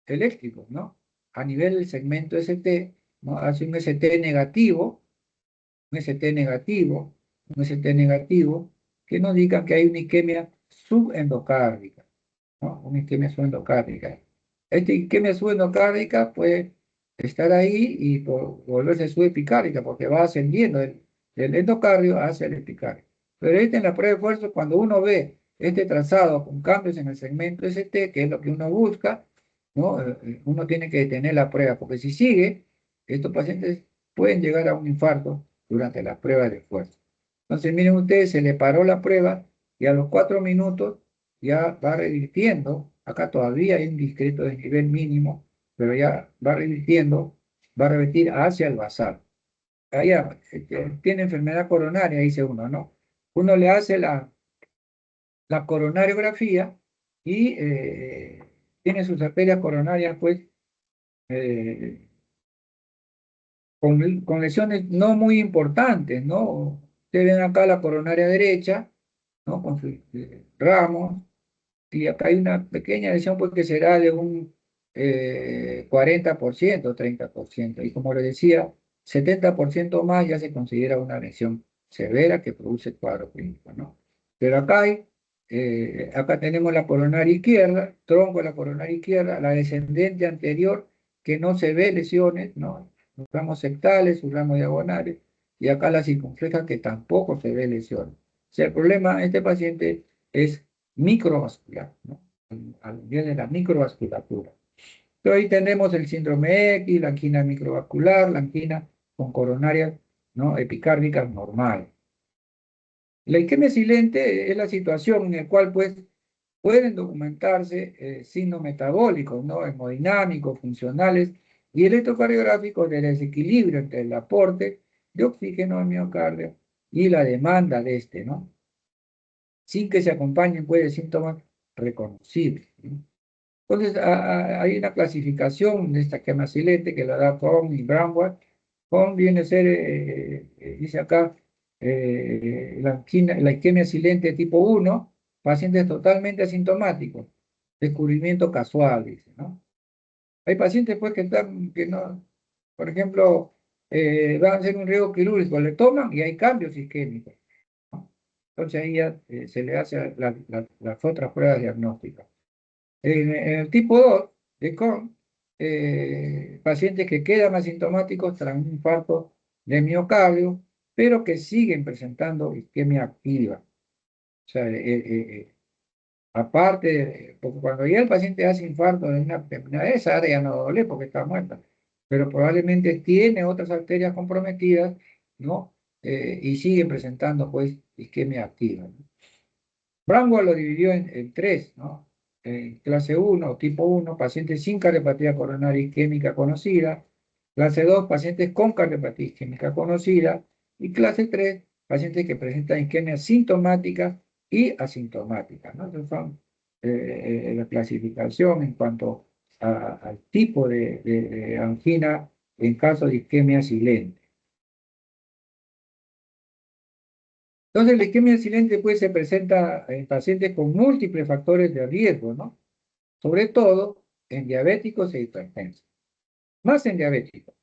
eléctricos, ¿no? A nivel del segmento ST, ¿no? Hace un ST negativo, un ST negativo, un ST negativo, que nos indica que hay una isquemia subendocárdica, ¿no? Una isquemia subendocárdica. Esta isquemia subendocárdica puede estar ahí y volverse subepicárdica porque va ascendiendo del endocardio hacia el epicardio. Pero en la prueba de esfuerzo, cuando uno ve este trazado con cambios en el segmento ST, que es lo que uno busca, ¿no? Uno tiene que detener la prueba, porque si sigue, estos pacientes pueden llegar a un infarto durante la prueba de esfuerzo. Entonces, miren ustedes, se le paró la prueba y a los 4 minutos ya va revirtiendo. Acá todavía hay un discreto desnivel mínimo, pero ya va revirtiendo, va a revertir hacia el basal. Allá tiene enfermedad coronaria, dice uno, ¿no? Uno le hace la coronariografía y tiene sus arterias coronarias, pues, eh, con lesiones no muy importantes, ¿no? Ustedes ven acá la coronaria derecha, ¿no? Con sus ramos, y acá hay una pequeña lesión, pues, que será de un 40%, 30%, y como le decía, 70% más ya se considera una lesión severa que produce cuadro clínico, ¿no? Pero acá tenemos la coronaria izquierda, tronco de la coronaria izquierda, la descendente anterior, que no se ve lesiones, ¿no? Los ramos sectales, sus ramos diagonales, y acá la circunfleja, que tampoco se ve lesiones. O sea, el problema en este paciente es microvascular, ¿no? Al nivel de la microvasculatura. Entonces ahí tenemos el síndrome X, la angina microvascular, la angina con coronarias, ¿no? Epicárdicas normales. La isquemia silente es la situación en la cual, pues, pueden documentarse signos metabólicos, ¿no? Hemodinámicos, funcionales y electrocardiográficos del desequilibrio entre el aporte de oxígeno al miocardio y la demanda de este, ¿no? Sin que se acompañen, pues, de síntomas reconocibles, ¿no? Entonces, hay una clasificación de esta isquemia silente que la da Kohn y Bramwell. Kohn viene a ser, dice acá, la isquemia silente tipo 1, pacientes totalmente asintomáticos, descubrimiento casual, dice, ¿no? Hay pacientes, pues, que no, por ejemplo, van a hacer un riesgo quirúrgico, le toman y hay cambios isquémicos, ¿no? Entonces ahí ya se le hace las otras pruebas diagnósticas. En el tipo 2 de Crohn, pacientes que quedan asintomáticos tras un infarto de miocardio, pero que siguen presentando isquemia activa. O sea, aparte, porque cuando ya el paciente hace infarto de una enfermedad, esa área no duele porque está muerta, pero probablemente tiene otras arterias comprometidas, ¿no? Y sigue presentando, pues, isquemia activa, ¿no? Branco lo dividió en tres, ¿no? Clase 1, tipo 1, pacientes sin cardiopatía coronaria isquémica conocida. Clase 2, pacientes con cardiopatía isquémica conocida. Y clase 3, pacientes que presentan isquemia sintomática y asintomática, ¿no? Entonces son la clasificación en cuanto al tipo de angina en caso de isquemia silente. Entonces, la isquemia silente, pues, se presenta en pacientes con múltiples factores de riesgo, ¿no? Sobre todo en diabéticos e hipertensos. Más en diabéticos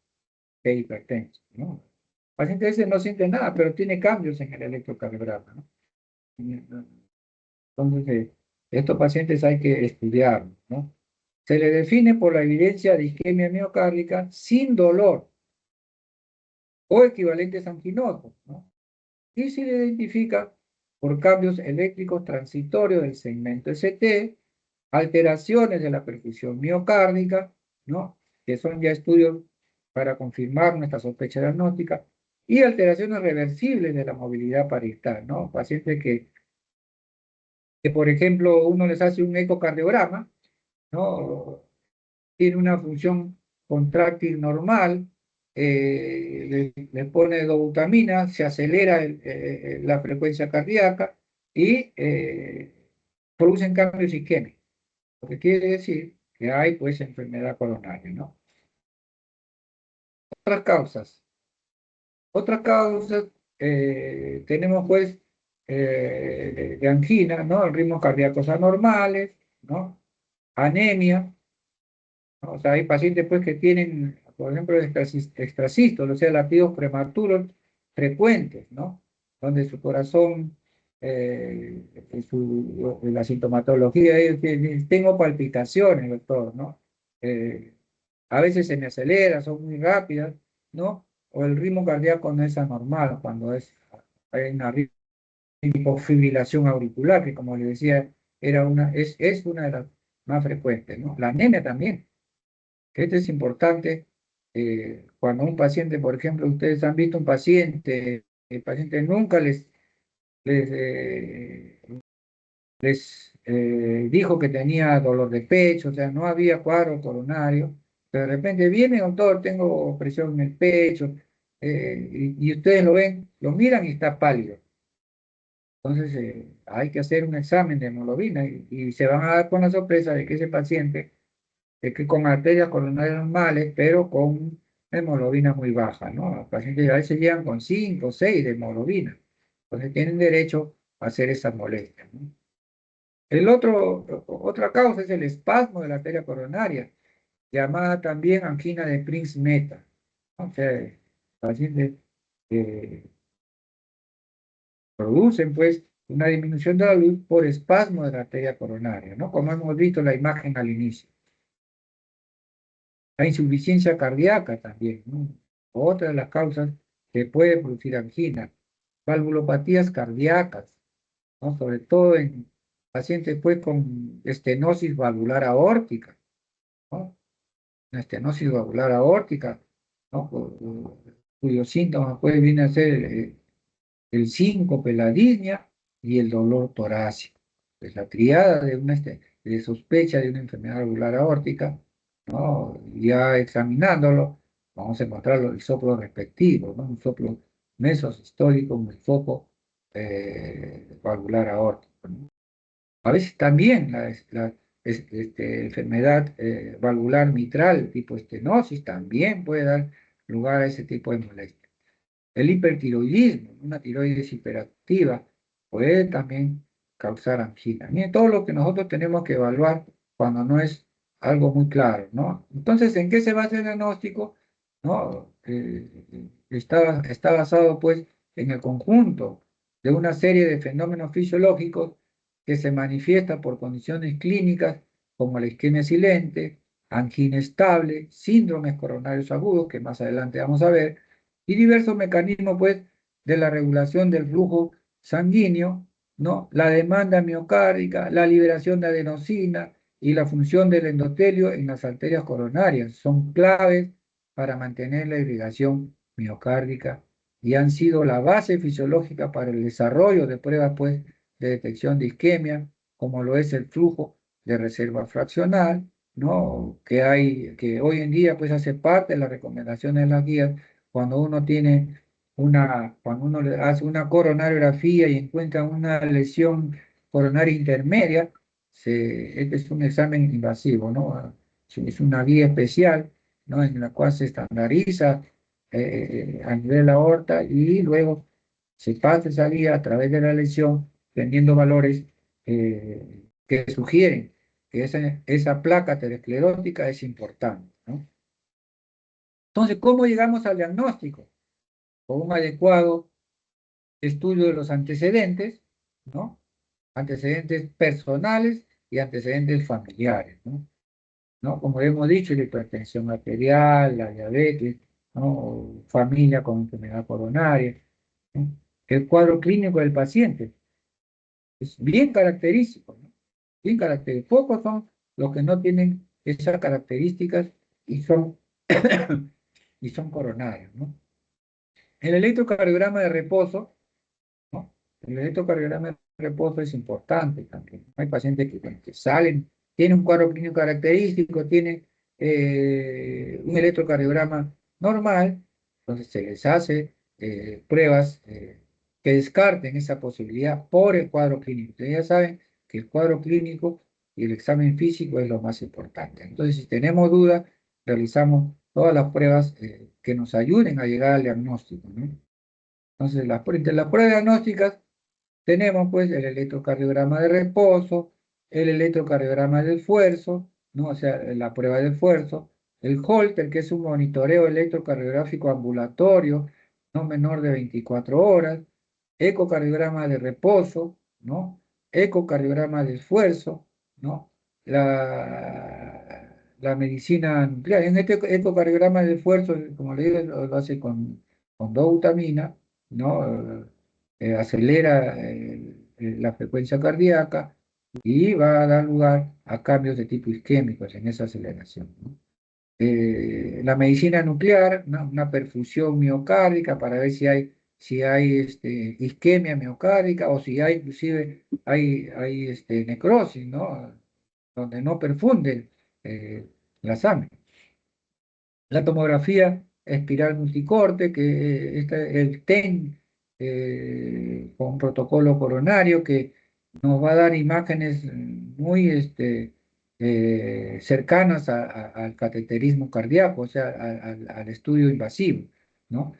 que hipertensos, ¿no? El paciente ese no siente nada, pero tiene cambios en el electrocardiograma, ¿no? Entonces, estos pacientes hay que estudiarlos, ¿no? Se le define por la evidencia de isquemia miocárdica sin dolor o equivalentes anginosos, ¿no? Y se le identifica por cambios eléctricos transitorios del segmento ST, alteraciones de la perfusión miocárdica, ¿no? Que son ya estudios para confirmar nuestra sospecha diagnóstica, y alteraciones reversibles de la movilidad parietal, ¿no? Pacientes que, por ejemplo, uno les hace un ecocardiograma, ¿no? Tiene una función contráctil normal, le pone dobutamina, se acelera la frecuencia cardíaca y producen cambios isquémicos, lo que quiere decir que hay pues enfermedad coronaria, ¿no? Otras causas. Otras causas, tenemos pues de angina, ¿no? Ritmos cardíacos anormales, ¿no? Anemia, ¿no? O sea, hay pacientes pues que tienen, por ejemplo, extrasístoles, o sea, latidos prematuros frecuentes, ¿no? Donde su corazón, la sintomatología, ellos tengo palpitaciones, doctor, ¿no? Eh, a veces se me acelera, son muy rápidas, ¿no? O el ritmo cardíaco no es anormal cuando hay una hipofibrilación auricular, que como le decía, es una de las más frecuentes, ¿no? La anemia también. Esto es importante cuando un paciente, por ejemplo, ustedes han visto un paciente, el paciente nunca les, eh, dijo que tenía dolor de pecho, o sea, no había cuadro coronario, pero de repente viene, doctor, tengo presión en el pecho, y ustedes lo ven, lo miran y está pálido. Entonces, hay que hacer un examen de hemoglobina y se van a dar con la sorpresa de que ese paciente que con arterias coronarias normales, pero con hemoglobina muy baja, ¿no? Los pacientes a veces llegan con 5 o 6 de hemoglobina, entonces tienen derecho a hacer esas molestias, ¿no? Otra causa es el espasmo de la arteria coronaria, llamada también angina de Prince-Meta. O sea, pacientes que producen, pues, una disminución de la luz por espasmo de la arteria coronaria, ¿no? Como hemos visto en la imagen al inicio. La insuficiencia cardíaca también, ¿no? Otra de las causas que puede producir angina. Valvulopatías cardíacas, ¿no? Sobre todo en pacientes pues, con estenosis valvular aórtica, ¿no? Una estenosis valvular aórtica, ¿no? Cuyos síntomas pueden venir a ser el síncope, la disnea y el dolor torácico. Pues la triada de sospecha de una enfermedad valvular aórtica, ¿no? Ya examinándolo, vamos a encontrar el soplo respectivo, ¿no? Un soplo mesosistólico, un foco valvular aórtico, ¿no? A veces también enfermedad valvular mitral tipo estenosis también puede dar lugar a ese tipo de molestias. El hipertiroidismo, una tiroides hiperactiva, puede también causar angina. Miren, todo lo que nosotros tenemos que evaluar cuando no es algo muy claro, ¿no? Entonces, ¿en qué se basa el diagnóstico? ¿No? Está basado, pues, en el conjunto de una serie de fenómenos fisiológicos que se manifiestan por condiciones clínicas como la isquemia silente, angina estable, síndromes coronarios agudos, que más adelante vamos a ver, y diversos mecanismos, pues, de la regulación del flujo sanguíneo, ¿no? La demanda miocárdica, la liberación de adenosina y la función del endotelio en las arterias coronarias son claves para mantener la irrigación miocárdica y han sido la base fisiológica para el desarrollo de pruebas, pues, de detección de isquemia, como lo es el flujo de reserva fraccional, ¿no? Que hoy en día, pues, hace parte de las recomendaciones de las guías cuando uno tiene cuando uno le hace una coronariografía y encuentra una lesión coronaria intermedia, este es un examen invasivo, ¿no? Es una guía especial, ¿no? En la cual se estandariza a nivel de la aorta y luego se pasa esa guía a través de la lesión, teniendo valores que sugieren que esa placa aterosclerótica es importante, ¿no? Entonces, ¿cómo llegamos al diagnóstico? Con un adecuado estudio de los antecedentes, ¿no? Antecedentes personales y antecedentes familiares, ¿no? ¿No? Como hemos dicho, la hipertensión arterial, la diabetes, ¿no? Familia con enfermedad coronaria, ¿no? El cuadro clínico del paciente. Es bien característico, ¿no? Bien característico. Pocos son los que no tienen esas características y son, y son coronarios, ¿no? El electrocardiograma de reposo, ¿no? El electrocardiograma de reposo es importante también. Hay pacientes que, bueno, que salen, tienen un cuadro clínico característico, tienen un electrocardiograma normal, entonces se les hace pruebas que descarten esa posibilidad por el cuadro clínico. Ustedes ya saben que el cuadro clínico y el examen físico es lo más importante. Entonces, si tenemos dudas, realizamos todas las pruebas que nos ayuden a llegar al diagnóstico, ¿no? Entonces, entre las pruebas diagnósticas tenemos pues el electrocardiograma de reposo, el electrocardiograma de esfuerzo, ¿no? O sea, la prueba de esfuerzo, el Holter, que es un monitoreo electrocardiográfico ambulatorio, no menor de 24 horas, ecocardiograma de reposo, ¿no? Ecocardiograma de esfuerzo, ¿no? La medicina nuclear. En este ecocardiograma de esfuerzo, como le digo, lo hace con doutamina, ¿no? Acelera la frecuencia cardíaca y va a dar lugar a cambios de tipo isquémicos en esa aceleración, ¿no? La medicina nuclear, ¿no? Una perfusión miocárdica para ver si hay isquemia miocárdica o si hay inclusive hay necrosis, ¿no? Donde no perfunde eh, la sangre. La tomografía espiral multicorte, que el TEN con protocolo coronario, que nos va a dar imágenes muy cercanas al cateterismo cardíaco, o sea, al estudio invasivo, ¿no?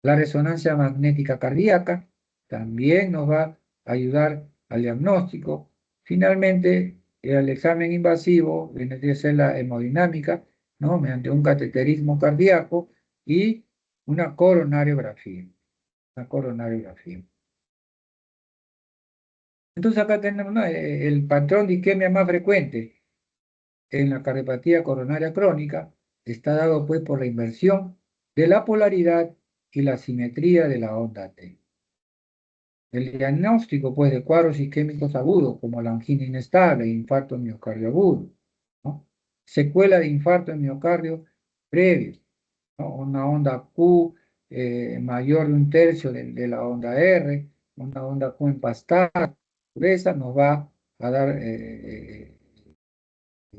La resonancia magnética cardíaca también nos va a ayudar al diagnóstico. Finalmente, el examen invasivo viene a ser la hemodinámica, ¿no? Mediante un cateterismo cardíaco y una coronariografía. Una coronariografía. Entonces acá tenemos, ¿no? El patrón de isquemia más frecuente en la cardiopatía coronaria crónica está dado pues por la inversión de la polaridad y la simetría de la onda T. El diagnóstico pues de cuadros isquémicos agudos como la angina inestable e infarto miocardio agudo, ¿no? Secuela de infarto en miocardio previo, ¿no? Una onda Q mayor de un tercio de la onda R, una onda Q empastada, esa nos va a dar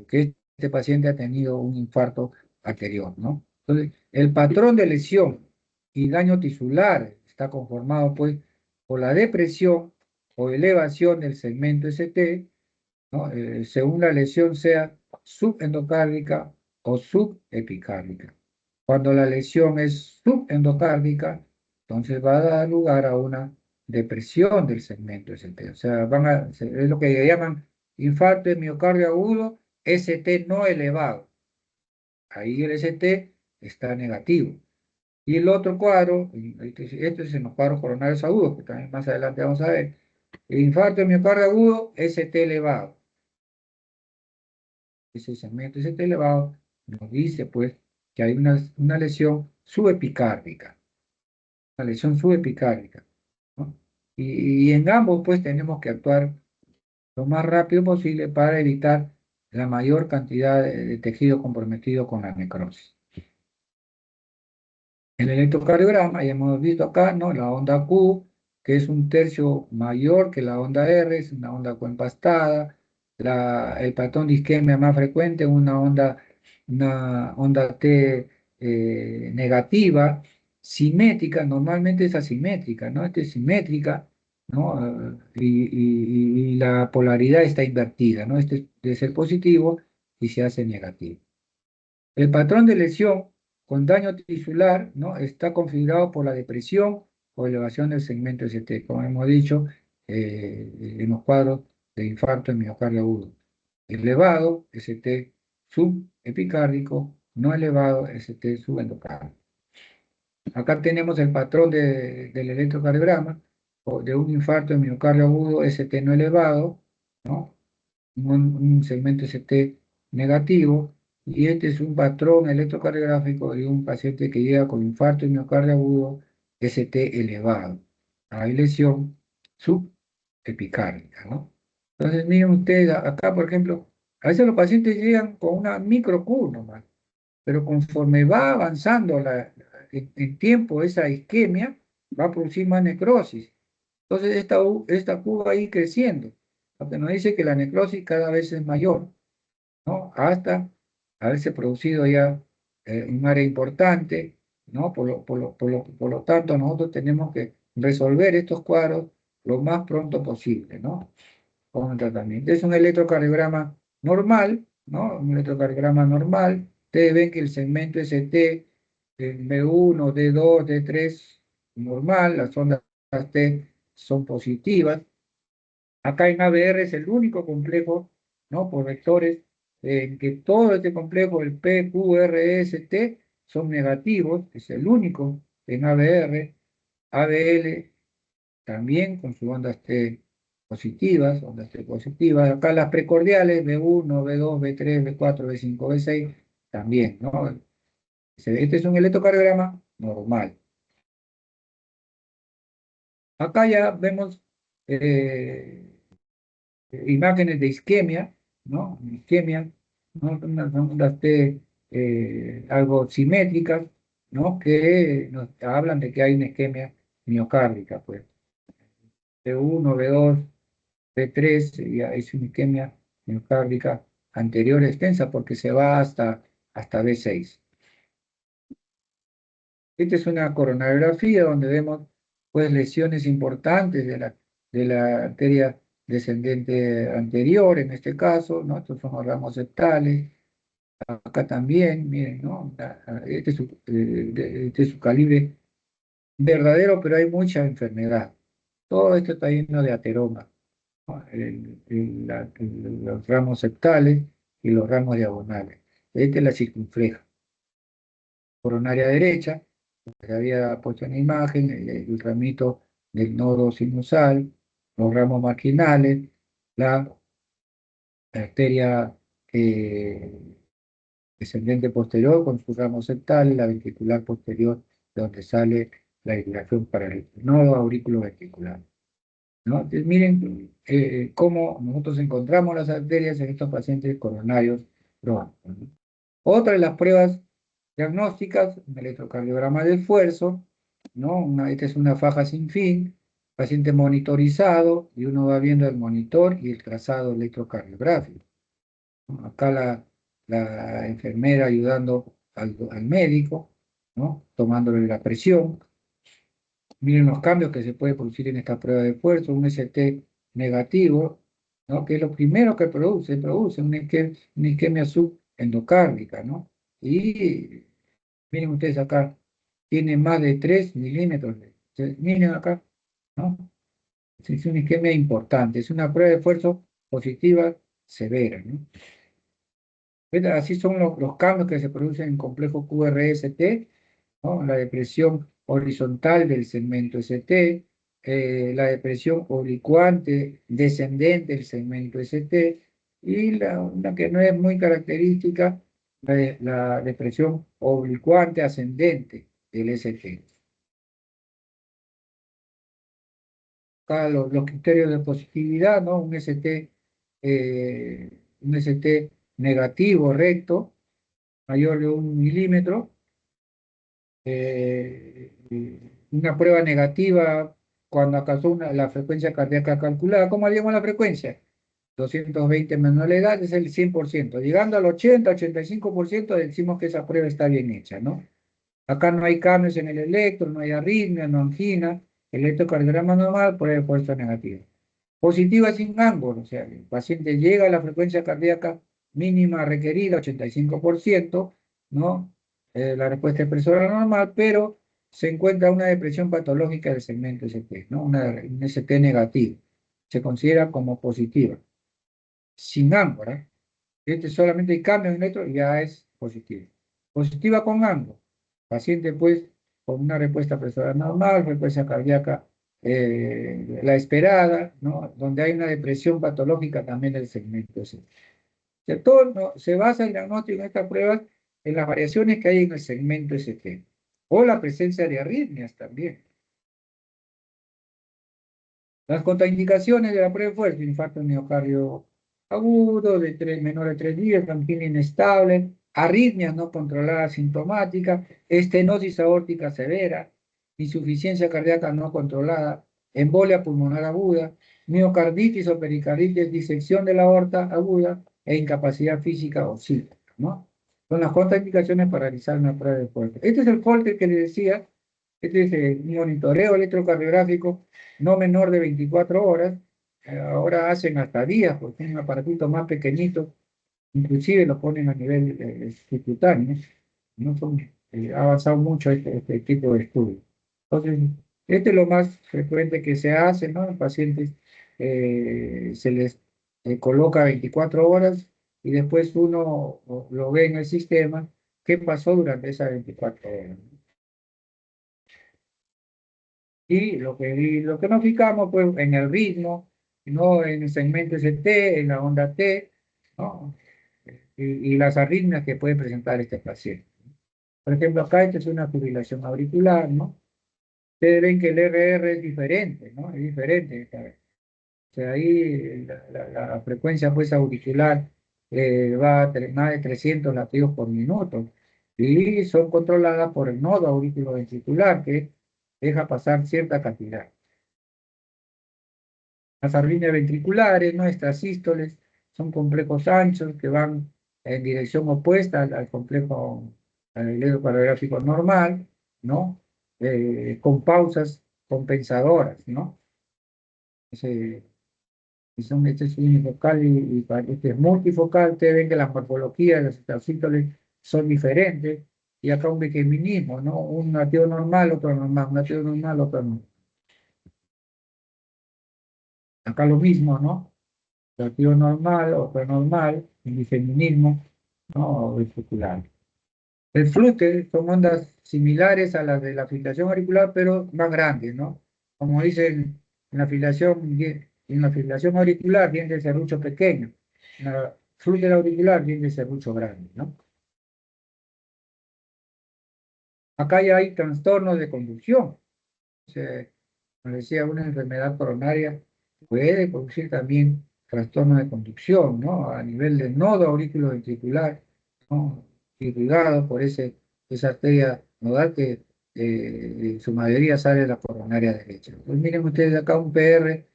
que este paciente ha tenido un infarto anterior, ¿no? Entonces, el patrón de lesión y daño tisular está conformado, pues, por la depresión o elevación del segmento ST, ¿no? Según la lesión sea subendocárdica o subepicárdica. Cuando la lesión es subendocárdica, entonces va a dar lugar a una depresión del segmento ST. O sea, es lo que llaman infarto de miocardio agudo, ST no elevado. Ahí el ST está negativo. Y el otro cuadro, esto es en los cuadros coronarios agudos, que también más adelante vamos a ver. El infarto de miocardio agudo, ST elevado. Ese segmento ST elevado nos dice, pues, que hay una lesión subepicárdica. Una lesión subepicárdica, ¿no? Y en ambos, pues, tenemos que actuar lo más rápido posible para evitar la mayor cantidad de tejido comprometido con la necrosis. El electrocardiograma, ya hemos visto acá, ¿no? La onda Q, que es un tercio mayor que la onda R, es una onda Q empastada. El patrón de isquemia más frecuente, una onda T negativa, simétrica, normalmente es asimétrica, ¿no? Esta es simétrica, ¿no? Y la polaridad está invertida, ¿no? Este debe ser positivo y se hace negativo. El patrón de lesión con daño tisular, ¿no? Está configurado por la depresión o elevación del segmento ST, como hemos dicho, en los cuadros de infarto en miocardio agudo. Elevado, ST subepicárdico, no elevado, ST subendocárdico. Acá tenemos el patrón del electrocardiograma de un infarto en miocardio agudo, ST no elevado, ¿no? Un segmento ST negativo, y este es un patrón electrocardiográfico de un paciente que llega con infarto y miocardio agudo, ST elevado. Hay lesión epicárdica, ¿no? Entonces, miren ustedes, acá, por ejemplo, a veces los pacientes llegan con una micro-Q nomás, pero conforme va avanzando en tiempo esa isquemia, va a producir más necrosis. Entonces, esta Q va a ir creciendo, lo que nos dice que la necrosis cada vez es mayor, ¿no? Hasta haberse producido ya un área importante, ¿no? Por lo tanto, nosotros tenemos que resolver estos cuadros lo más pronto posible, ¿no? Con el tratamiento. Es un electrocardiograma normal, ¿no? Un electrocardiograma normal. Ustedes ven que el segmento ST, el B1, D2, D3, normal, las ondas T son positivas. Acá en ABR es el único complejo, ¿no? Por vectores, en que todo este complejo, el P, Q, R, S, T, son negativos, es el único en ABR. ABL también con sus ondas T positivas, ondas T positivas. Acá las precordiales, B1, B2, B3, B4, B5, B6, también, ¿no? Este es un electrocardiograma normal. Acá ya vemos imágenes de isquemia, ¿no? Isquemia, ¿no? Unas ondas T algo simétricas, ¿no? Que nos hablan de que hay una isquemia miocárdica, pues. B1, B2, B3, ya es una isquemia miocárdica anterior extensa porque se va hasta B6. Esta es una coronariografía donde vemos pues lesiones importantes de la arteria descendente anterior, en este caso, ¿no? Estos son los ramos septales. Acá también, miren, ¿no? Este es su calibre verdadero, pero hay mucha enfermedad. Todo esto está lleno de ateroma, ¿no? Los ramos septales y los ramos diagonales. Esta es la circunfleja coronaria derecha, que había puesto en la imagen, el ramito del nodo sinusal, los ramos marginales, la arteria descendente posterior con sus ramos septales, la ventricular posterior, de donde sale la irrigación para el nodo aurículo ventricular, ¿no? Entonces, miren cómo nosotros encontramos las arterias en estos pacientes coronarios crónicos, ¿no? Otra de las pruebas diagnósticas, un electrocardiograma de esfuerzo, ¿no? Esta es una faja sin fin, paciente monitorizado, y uno va viendo el monitor y el trazado electrocardiográfico, ¿no? Acá la enfermera ayudando al médico, ¿no? Tomándole la presión. Miren los cambios que se puede producir en esta prueba de esfuerzo, un ST negativo, ¿no? Que es lo primero que produce una isquemia subendocárdica, ¿no? Y miren ustedes acá, tiene más de 3 milímetros. Miren acá, ¿no? Es una isquemia importante, es una prueba de esfuerzo positiva severa, ¿no? Así son los cambios que se producen en complejo QRST, ¿no? La depresión horizontal del segmento ST, la depresión oblicuante descendente del segmento ST, y una que no es muy característica, la depresión oblicuante ascendente del ST. Acá los criterios de positividad, ¿no? Un ST negativo recto, mayor de 1 milímetro, una prueba negativa cuando alcanzó la frecuencia cardíaca calculada. ¿Cómo haríamos la frecuencia? 220 menos la edad es el 100%. Llegando al 80-85% decimos que esa prueba está bien hecha, ¿no? Acá no hay cambios en el electro, no hay arritmia, no angina, electrocardiograma normal, prueba de fuerza negativa. Positiva sin ángulo, o sea, el paciente llega a la frecuencia cardíaca mínima requerida, 85%, ¿no? La respuesta expresora normal, pero se encuentra una depresión patológica del segmento ST, ¿no? Un ST negativo. Se considera como positiva. Sin ángora, este solamente hay cambio en electro y ya es positiva. Positiva con ángulo. Paciente, pues, con una respuesta expresora normal, frecuencia cardíaca la esperada, ¿no? Donde hay una depresión patológica también del segmento ST. Todo se basa el diagnóstico en estas pruebas en las variaciones que hay en el segmento ST o la presencia de arritmias también. Las contraindicaciones de la prueba de esfuerzo: infarto de miocardio agudo, menor de 3 días, angina inestable, arritmias no controladas sintomáticas, estenosis aórtica severa, insuficiencia cardíaca no controlada, embolia pulmonar aguda, miocarditis o pericarditis, disección de la aorta aguda e incapacidad física o psíquica, ¿no? Son las contraindicaciones para realizar una prueba de esfuerzo. Este es el folder que les decía. Este es el monitoreo electrocardiográfico no menor de 24 horas. Ahora hacen hasta días, porque es un aparatito más pequeñito, inclusive lo ponen a nivel subcutáneo. No son, ha avanzado mucho este tipo de estudios. Entonces, este es lo más frecuente que se hace, ¿no? En pacientes se les coloca 24 horas y después uno lo ve en el sistema qué pasó durante esas 24 horas. Y lo que nos fijamos, pues, en el ritmo, ¿no? En el segmento ST, en la onda T, ¿no? Y las arritmias que puede presentar este paciente. Por ejemplo, acá esta es una fibrilación auricular, ¿no? Ustedes ven que el RR es diferente, ¿no? Es diferente. O sea, ahí la frecuencia, pues, auricular va a más de 300 latidos por minuto. Y son controladas por el nodo auriculoventricular, que deja pasar cierta cantidad. Las arritmias ventriculares, ¿no? Estas sístoles son complejos anchos que van en dirección opuesta al complejo electrocardiográfico normal, ¿no? Con pausas compensadoras, ¿no? Ese, este es unifocal y este es multifocal. Ustedes ven que la morfología de las sístoles son diferentes. Y acá un biqueminismo, ¿no? Un latido normal, otro normal, un latido normal, otro normal. Acá lo mismo, ¿no? Latido normal, otro normal, el feminismo, ¿no? Ventricular. El flúter son ondas similares a las de la fibrilación auricular, pero más grandes, ¿no? Como dicen, en la fibrilación auricular viene el serrucho pequeño, en la flúter auricular viene el serrucho grande, ¿no? Acá ya hay trastornos de conducción. O sea, como decía, una enfermedad coronaria puede producir también trastorno de conducción, ¿no? A nivel del nodo auriculoventricular, ¿no? Irrigado por esa arteria nodal que en su mayoría sale de la coronaria derecha. Pues miren ustedes acá un PR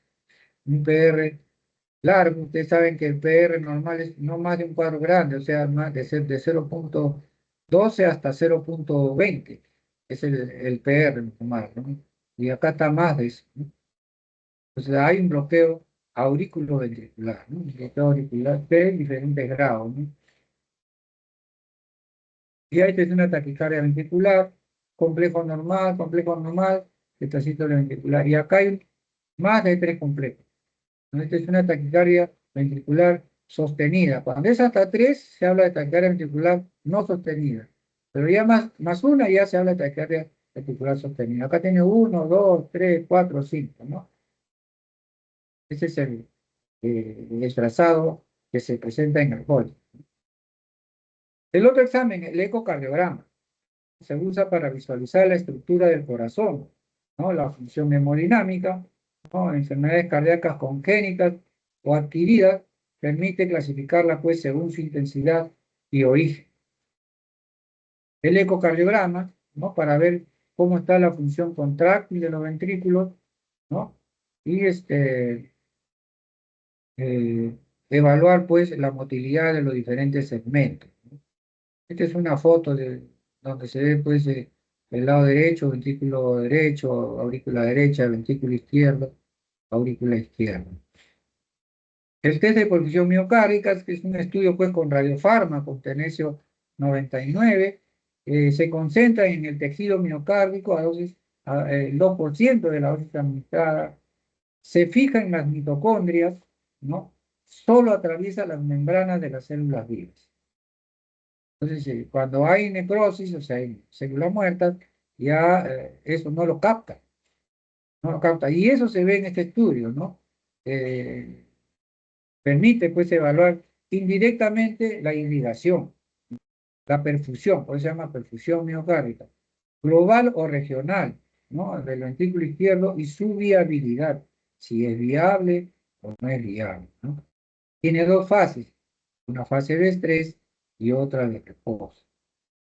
largo. Ustedes saben que el PR normal es no más de un cuadro grande, o sea, más de 0,12 hasta 0,20. Es el PR normal, ¿no? Y acá está más de eso, ¿no? O sea, hay un bloqueo auriculoventricular, ¿no? Un bloqueo auricular de diferentes grados, ¿no? Y ahí es una taquicardia ventricular, complejo normal, tetracito ventricular. Y acá hay más de 3 complejos, ¿no? Esta es una taquicardia ventricular sostenida. Cuando es hasta 3, se habla de taquicardia ventricular no sostenida. Pero ya más una, ya se habla de taquicardia ventricular sostenida. Acá tiene 1, 2, 3, 4, 5, ¿no? Ese es el trazado que se presenta en el Hall. El otro examen, el ecocardiograma, se usa para visualizar la estructura del corazón, ¿no? La función hemodinámica, ¿no? Enfermedades cardíacas congénitas o adquiridas, permite clasificarla, pues, según su intensidad y origen. El ecocardiograma, ¿no? Para ver cómo está la función contráctil de los ventrículos, ¿no? Y evaluar, pues, la motilidad de los diferentes segmentos. Esta es una foto donde se ve, pues, el lado derecho, ventrículo derecho, aurícula derecha, ventrículo izquierdo, aurícula izquierda. El test de perfusión miocárdica, que es un estudio, pues, con radiofármaco, tenesio 99, se concentra en el tejido miocárdico el 2% de la dosis administrada, se fija en las mitocondrias, ¿no? Solo atraviesa las membranas de las células vivas. Entonces, cuando hay necrosis, o sea, hay células muertas, ya eso no lo capta, no lo capta. Y eso se ve en este estudio, ¿no? Eh, Permite, pues, evaluar indirectamente la irrigación, la perfusión, por eso se llama perfusión miocárdica, global o regional, ¿no? Del ventrículo izquierdo y su viabilidad. si es viable o no es viable, ¿no? Tiene dos fases, una fase de estrés y otra de reposo.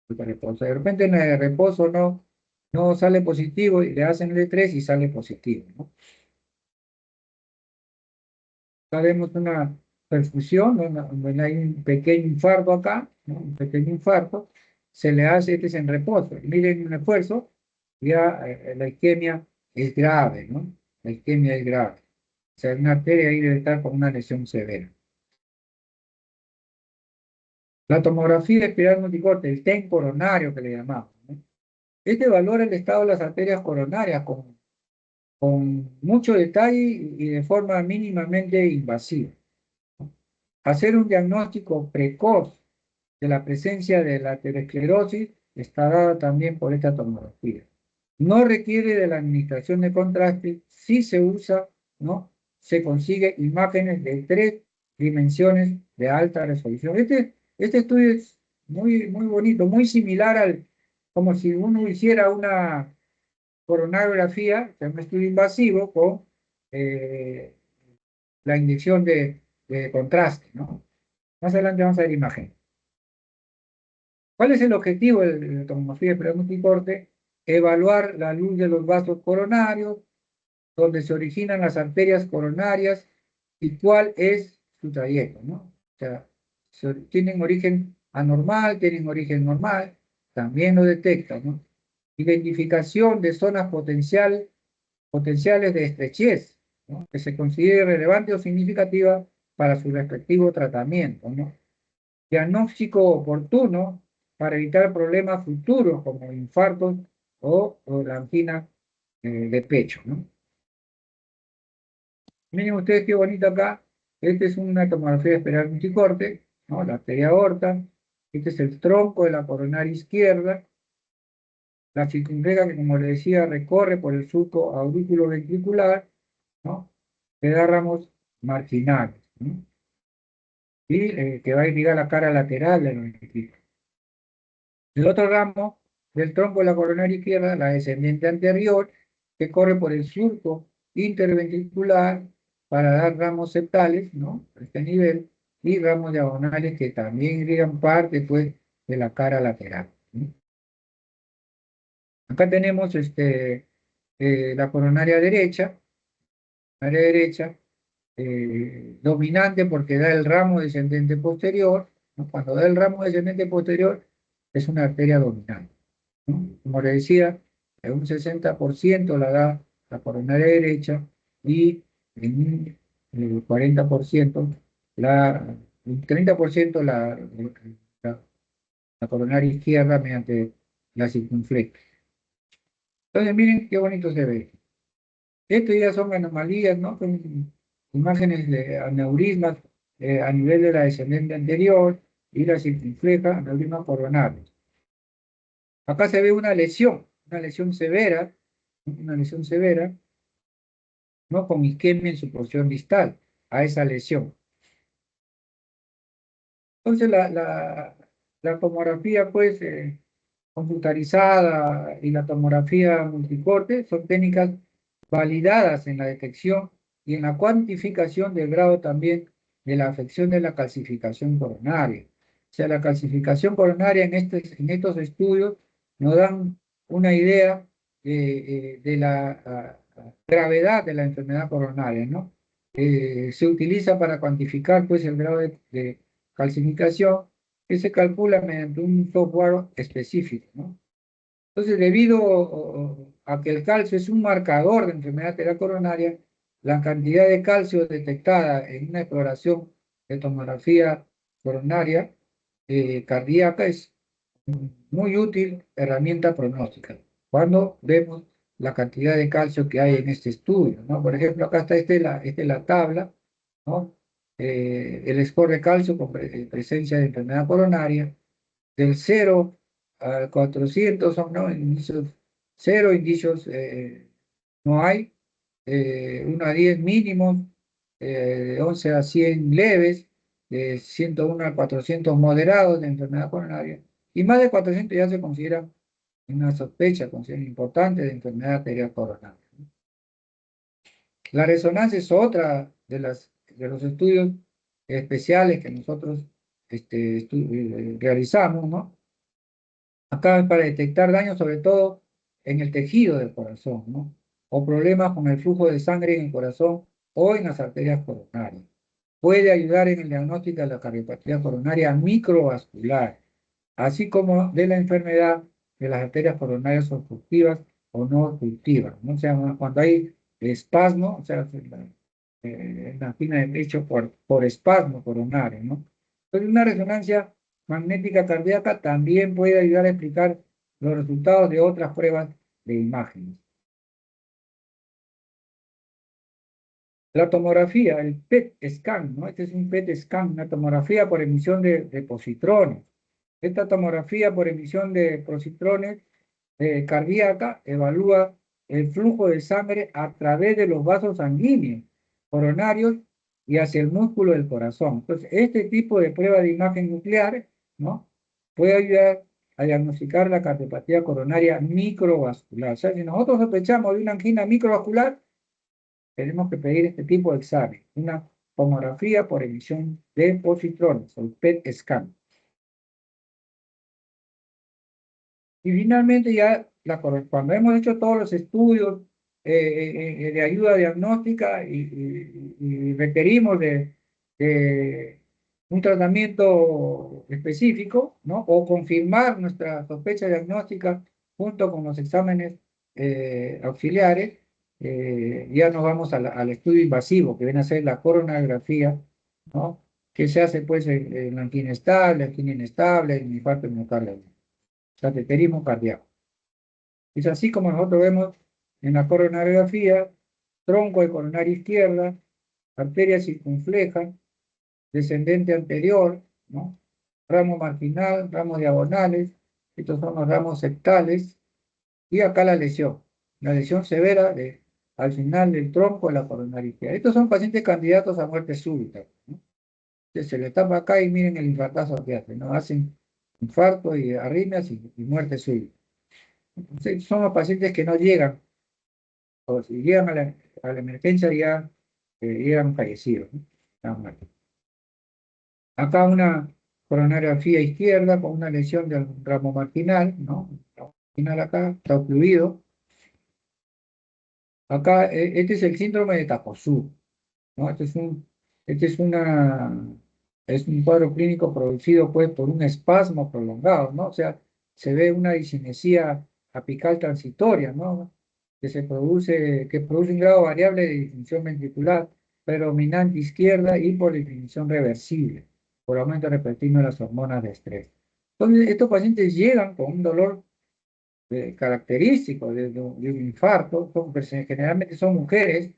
De repente en la de reposo no sale positivo y le hacen el estrés y sale positivo, ¿no? Sabemos una perfusión, ¿no? Donde hay un pequeño infarto acá, ¿no? Un pequeño infarto, se le hace, este es en reposo. Miren un esfuerzo, ya la isquemia es grave, ¿no? La isquemia es grave. O sea, una arteria ahí debe estar con una lesión severa. La tomografía espiral multicorte, el TEN coronario que le llamamos, ¿no? Este valora el estado de las arterias coronarias con mucho detalle y de forma mínimamente invasiva. Hacer un diagnóstico precoz de la presencia de la aterosclerosis está dada también por esta tomografía. No requiere de la administración de contraste, si se usa, ¿no? Se consigue imágenes de 3 dimensiones de alta resolución. Este estudio es muy bonito, muy similar como si uno hiciera una coronariografía, que es un estudio invasivo, con eh, la inyección de contraste, ¿no? Más adelante vamos a ver imágenes. ¿Cuál es el objetivo de la tomografía de multicorte? Evaluar la luz de los vasos coronarios, donde se originan las arterias coronarias y cuál es su trayecto, ¿no? O sea, tienen origen anormal, tienen origen normal, también lo detecta, ¿no? Identificación de zonas potenciales de estrechez, ¿no? Que se considere relevante o significativa para su respectivo tratamiento, ¿no? Diagnóstico oportuno para evitar problemas futuros como infartos o la angina de pecho, ¿no? Miren ustedes qué bonito acá. Esta es una tomografía espiral multicorte, ¿no? La arteria aorta. Este es el tronco de la coronaria izquierda. La circunfleja que, como les decía, recorre por el surco auriculoventricular, ¿no? Que da ramos marginales, ¿no? Y que va a irrigar la cara lateral del ventricular. El otro ramo del tronco de la coronaria izquierda, la descendente anterior, que corre por el surco interventricular para dar ramos septales, ¿no? A este nivel, y ramos diagonales que también irrigan parte, pues, de la cara lateral, ¿no? Acá tenemos la coronaria derecha, dominante porque da el ramo descendente posterior, ¿no? Cuando da el ramo descendente posterior, es una arteria dominante, ¿no? Como le decía, en un 60% la da la coronaria derecha y en un 40%, un 30% la, la coronaria izquierda mediante la circunfleja. Entonces, miren qué bonito se ve. Esto ya son anomalías, ¿no? Son imágenes de aneurismas a nivel de la descendente anterior y la circunfleja, aneurisma coronario. Acá se ve una lesión severa, ¿no? Con isquemia en su porción distal a esa lesión. Entonces, la tomografía, pues, computarizada y la tomografía multicorte son técnicas validadas en la detección y en la cuantificación del grado también de la afección de la calcificación coronaria. O sea, la calcificación coronaria en estos estudios nos dan una idea de la gravedad de la enfermedad coronaria, ¿no? Se utiliza para cuantificar, pues, el grado de calcificación que se calcula mediante un software específico, ¿no? Entonces, debido a que el calcio es un marcador de enfermedad arterial coronaria, la cantidad de calcio detectada en una exploración de tomografía coronaria cardíaca es muy útil herramienta pronóstica. Cuando vemos la cantidad de calcio que hay en este estudio, ¿no? Por ejemplo, acá está esta es la tabla, ¿no? El score de calcio con presencia de enfermedad coronaria, del 0 al 400 son, ¿no? Indicios, 0 indicios no hay, 1 a 10 mínimos, de 11 a 100 leves, de 101 a 400 moderados de enfermedad coronaria, y más de 400 ya se considera una sospecha, considera importante de enfermedad arterial coronaria. La resonancia es otra de los estudios especiales que nosotros realizamos, ¿no? Acá es para detectar daños sobre todo en el tejido del corazón, ¿no? O problemas con el flujo de sangre en el corazón o en las arterias coronarias. Puede ayudar en el diagnóstico de la cardiopatía coronaria microvascular, así como de la enfermedad de las arterias coronarias obstructivas o no obstructivas, ¿no? O sea, cuando hay espasmo, o sea, la angina de pecho por espasmo coronario, ¿no? Entonces, una resonancia magnética cardíaca también puede ayudar a explicar los resultados de otras pruebas de imágenes. La tomografía, el PET scan, ¿no? Este es un PET scan, una tomografía por emisión de positrones. Esta tomografía por emisión de positrones cardíaca evalúa el flujo de sangre a través de los vasos sanguíneos coronarios y hacia el músculo del corazón. Entonces, este tipo de prueba de imagen nuclear, ¿no? Puede ayudar a diagnosticar la cardiopatía coronaria microvascular. O sea, si nosotros sospechamos de una angina microvascular, tenemos que pedir este tipo de examen, una tomografía por emisión de positrones, o PET scan. Y finalmente ya cuando hemos hecho todos los estudios de ayuda diagnóstica y requerimos de un tratamiento específico, ¿no? O confirmar nuestra sospecha diagnóstica junto con los exámenes auxiliares, ya nos vamos al estudio invasivo, que viene a ser la coronariografía, ¿no? Que se hace pues en angina inestable, en infarto miocardio, cateterismo cardíaco. Es así como nosotros vemos en la coronariografía, tronco de coronaria izquierda, arteria circunfleja, descendente anterior, ¿no? Ramo marginal, ramos diagonales, estos son los ramos septales, y acá la lesión severa al final del tronco de la coronaria izquierda. Estos son pacientes candidatos a muerte súbita, ¿no? Se le tapa acá y miren el infartazo que hace, ¿no? Hacen infarto y arritmias y muerte súbita. Entonces, son los pacientes que no llegan, o si llegan a la emergencia ya llegan fallecidos, ¿no? Están muertos. Acá una coronariografía izquierda con una lesión del ramo marginal, ¿no? Marginal acá, está ocluido. Acá, este es el síndrome de Takotsubo, ¿no? Este es un cuadro clínico producido pues por un espasmo prolongado, ¿no? O sea, se ve una discinesia apical transitoria, ¿no? Que produce un grado variable de disfunción ventricular predominante izquierda y por definición reversible, por aumento repentino de las hormonas de estrés. Entonces, estos pacientes llegan con un dolor característico de un infarto, generalmente son mujeres,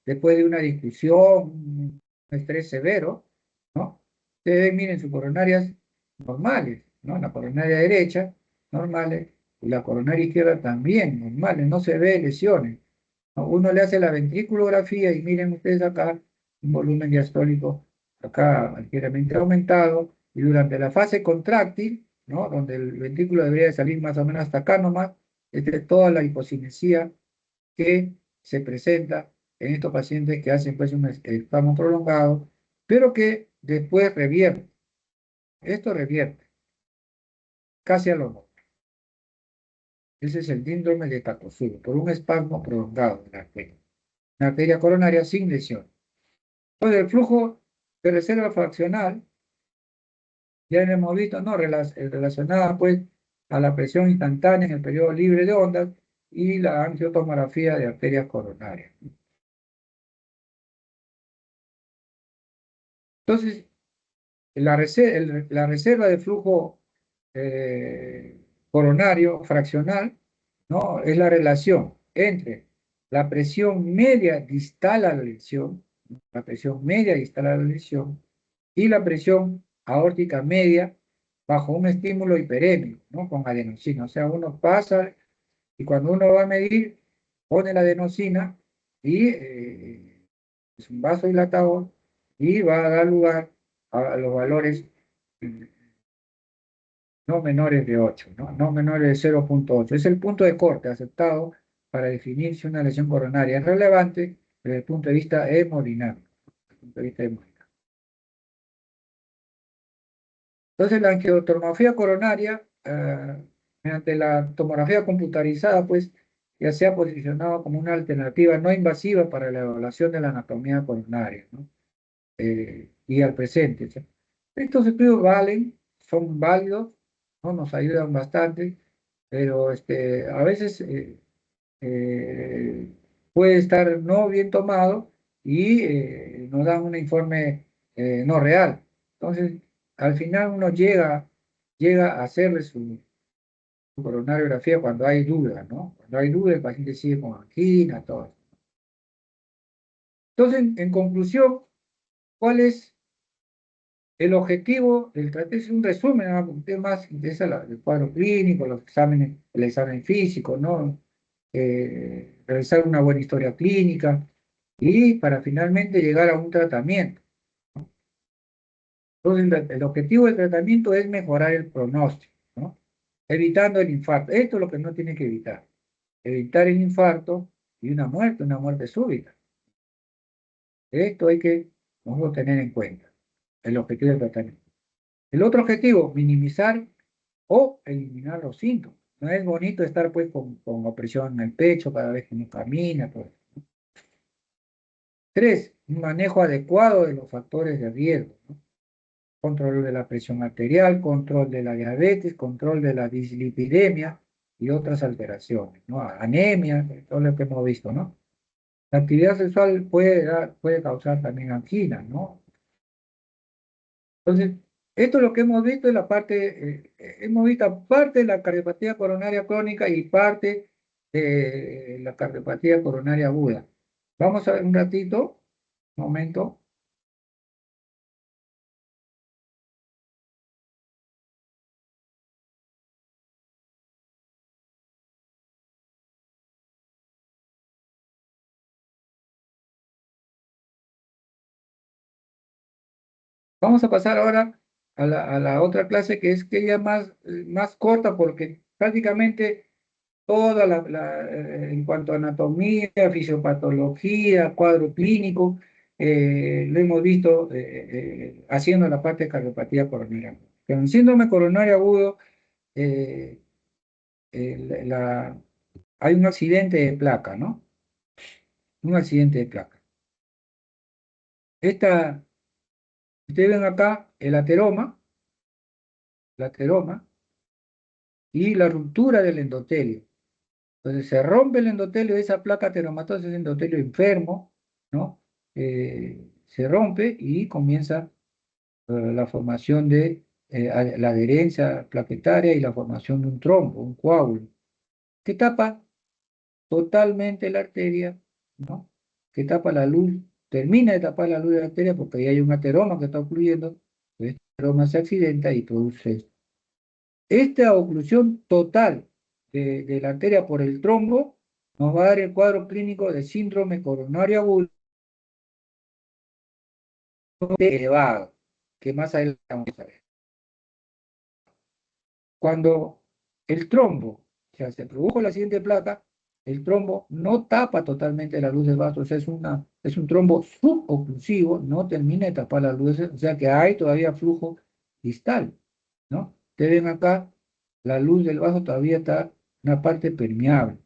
después de una discusión, un estrés severo, ¿no? Ustedes miren sus coronarias normales, ¿no? La coronaria derecha, normales, y la coronaria izquierda también, normales, no se ve lesiones, ¿no? Uno le hace la ventriculografía y miren ustedes acá, un volumen diastólico acá ligeramente aumentado, y durante la fase contráctil, ¿no? Donde el ventrículo debería de salir más o menos hasta acá nomás, es toda la hipocinesia que se presenta en estos pacientes que hacen pues un espasmo prolongado, pero que después revierte. Esto revierte casi a lo normal. Ese es el síndrome de Takotsubo, por un espasmo prolongado de la arteria coronaria sin lesión. Entonces, el flujo de reserva fraccional, ya lo hemos visto, ¿no? Relacionada pues a la presión instantánea en el periodo libre de ondas y la angiotomografía de arterias coronarias. Entonces, la reserva de flujo coronario fraccional, ¿no? Es la relación entre la presión media distal a la lesión, la presión media distal a la lesión, y la presión aórtica media bajo un estímulo hiperémico, ¿no? Con adenosina. O sea, uno pasa y cuando uno va a medir, pone la adenosina y es un vasodilatador y va a dar lugar a los valores no menores de 8, ¿no? No menores de 0,8. Es el punto de corte aceptado para definir si una lesión coronaria es relevante desde el punto de vista hemodinámico. Desde el punto de vista hemodinámico. Entonces, la angiotomografía coronaria, mediante la tomografía computarizada, pues ya se ha posicionado como una alternativa no invasiva para la evaluación de la anatomía coronaria, ¿no? Y al presente. ¿Sí? Estos estudios son válidos, ¿no? Nos ayudan bastante, pero a veces eh, puede estar no bien tomado y nos dan un informe no real. Entonces, al final uno llega a hacerle su coronariografía cuando hay duda, ¿no? Cuando hay duda, el paciente sigue con angina, todo. Entonces, en conclusión, ¿cuál es el objetivo del tratamiento? Es un resumen, ¿no? Porque más interesa el cuadro clínico, los exámenes, el examen físico, ¿no? Realizar una buena historia clínica y para finalmente llegar a un tratamiento. Entonces, el objetivo del tratamiento es mejorar el pronóstico, ¿no? Evitando el infarto. Esto es lo que no tiene que evitar. Evitar el infarto y una muerte súbita. Esto hay que nosotros tener en cuenta, el objetivo del tratamiento. El otro objetivo, minimizar o eliminar los síntomas. No es bonito estar pues con opresión en el pecho cada vez que uno camina. Pues. 3, un manejo adecuado de los factores de riesgo, ¿no? Control de la presión arterial, control de la diabetes, control de la dislipidemia y otras alteraciones, ¿no? Anemia, todo lo que hemos visto, ¿no? La actividad sexual puede causar también angina, ¿no? Entonces, esto es lo que hemos visto en la parte, hemos visto parte de la cardiopatía coronaria crónica y parte de la cardiopatía coronaria aguda. Vamos a ver un ratito, un momento. Vamos a pasar ahora a la otra clase que es que ya más corta porque prácticamente toda en cuanto a anatomía, fisiopatología, cuadro clínico, lo hemos visto haciendo la parte de cardiopatía coronaria. Pero en síndrome coronario agudo eh, hay un accidente de placa, ¿no? Un accidente de placa. Ustedes ven acá el ateroma y la ruptura del endotelio. Entonces se rompe el endotelio de esa placa ateromatosa, ese endotelio enfermo, ¿no? Se rompe y comienza la formación de la adherencia plaquetaria y la formación de un trombo, un coágulo, que tapa totalmente la arteria, ¿no? Que tapa la luz, termina de tapar la luz de la arteria porque ahí hay un ateroma que está ocluyendo, este ateroma se accidenta y produce esto. Esta oclusión total de la arteria por el trombo nos va a dar el cuadro clínico de síndrome coronario agudo elevado, que más adelante vamos a ver. Cuando el trombo, o sea, se produjo la siguiente placa, el trombo no tapa totalmente la luz del vaso, o sea, es un trombo suboclusivo, no termina de tapar la luz, o sea que hay todavía flujo distal, ¿no? Ustedes ven acá, la luz del vaso todavía está una parte permeable,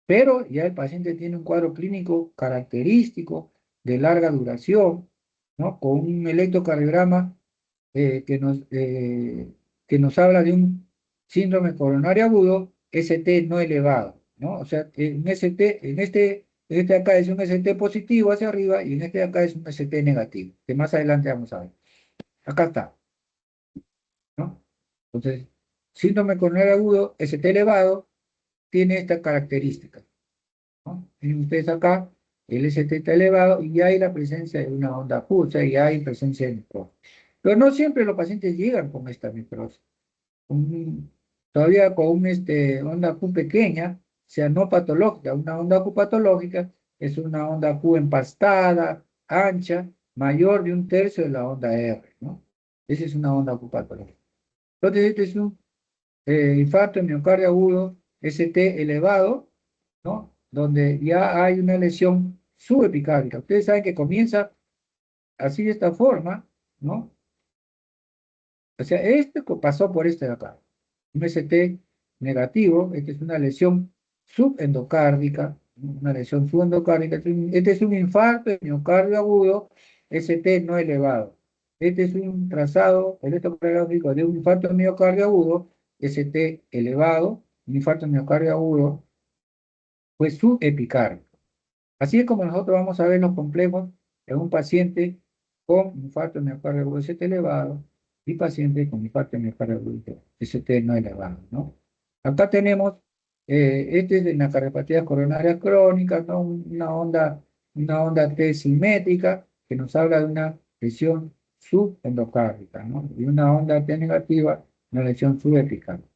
pero ya el paciente tiene un cuadro clínico característico de larga duración, ¿no? Con un electrocardiograma eh, que nos, eh, que nos habla de un síndrome coronario agudo, ST no elevado, ¿no? O sea, en este acá es un ST positivo hacia arriba y en este de acá es un ST negativo, que más adelante vamos a ver. Acá está, ¿no? Entonces, síndrome coronario agudo, ST elevado, tiene esta característica, ¿no? Tienen ustedes acá, el ST está elevado y ya hay la presencia de una onda Q, o sea, ya hay presencia de necrosis. Pero no siempre los pacientes llegan con esta necrosis. Todavía con onda Q pequeña, o sea, no patológica. Una onda Q patológica es una onda Q empastada, ancha, mayor de un tercio de la onda R, ¿no? Esa es una onda Q patológica. Entonces, este es un infarto de miocardio agudo, ST elevado, ¿no? Donde ya hay una lesión subepicárdica. Ustedes saben que comienza así de esta forma, ¿no? O sea, este pasó por este de acá. Un ST negativo, esta es una lesión subendocárdica, una lesión subendocárdica. Este es un infarto de miocardio agudo, ST no elevado. Este es un trazado electrocardiográfico de un infarto de miocardio agudo, ST elevado, un infarto de miocardio agudo, pues subepicárdico. Así es como nosotros vamos a ver los complejos en un paciente con infarto de miocardio agudo ST elevado y paciente con infarto de miocardio agudo ST no elevado, ¿no? Acá tenemos, este es de una cardiopatía coronaria crónica, ¿no? Una onda T simétrica que nos habla de una lesión subendocárdica, ¿no? Y una onda T negativa, una lesión subepicárdica.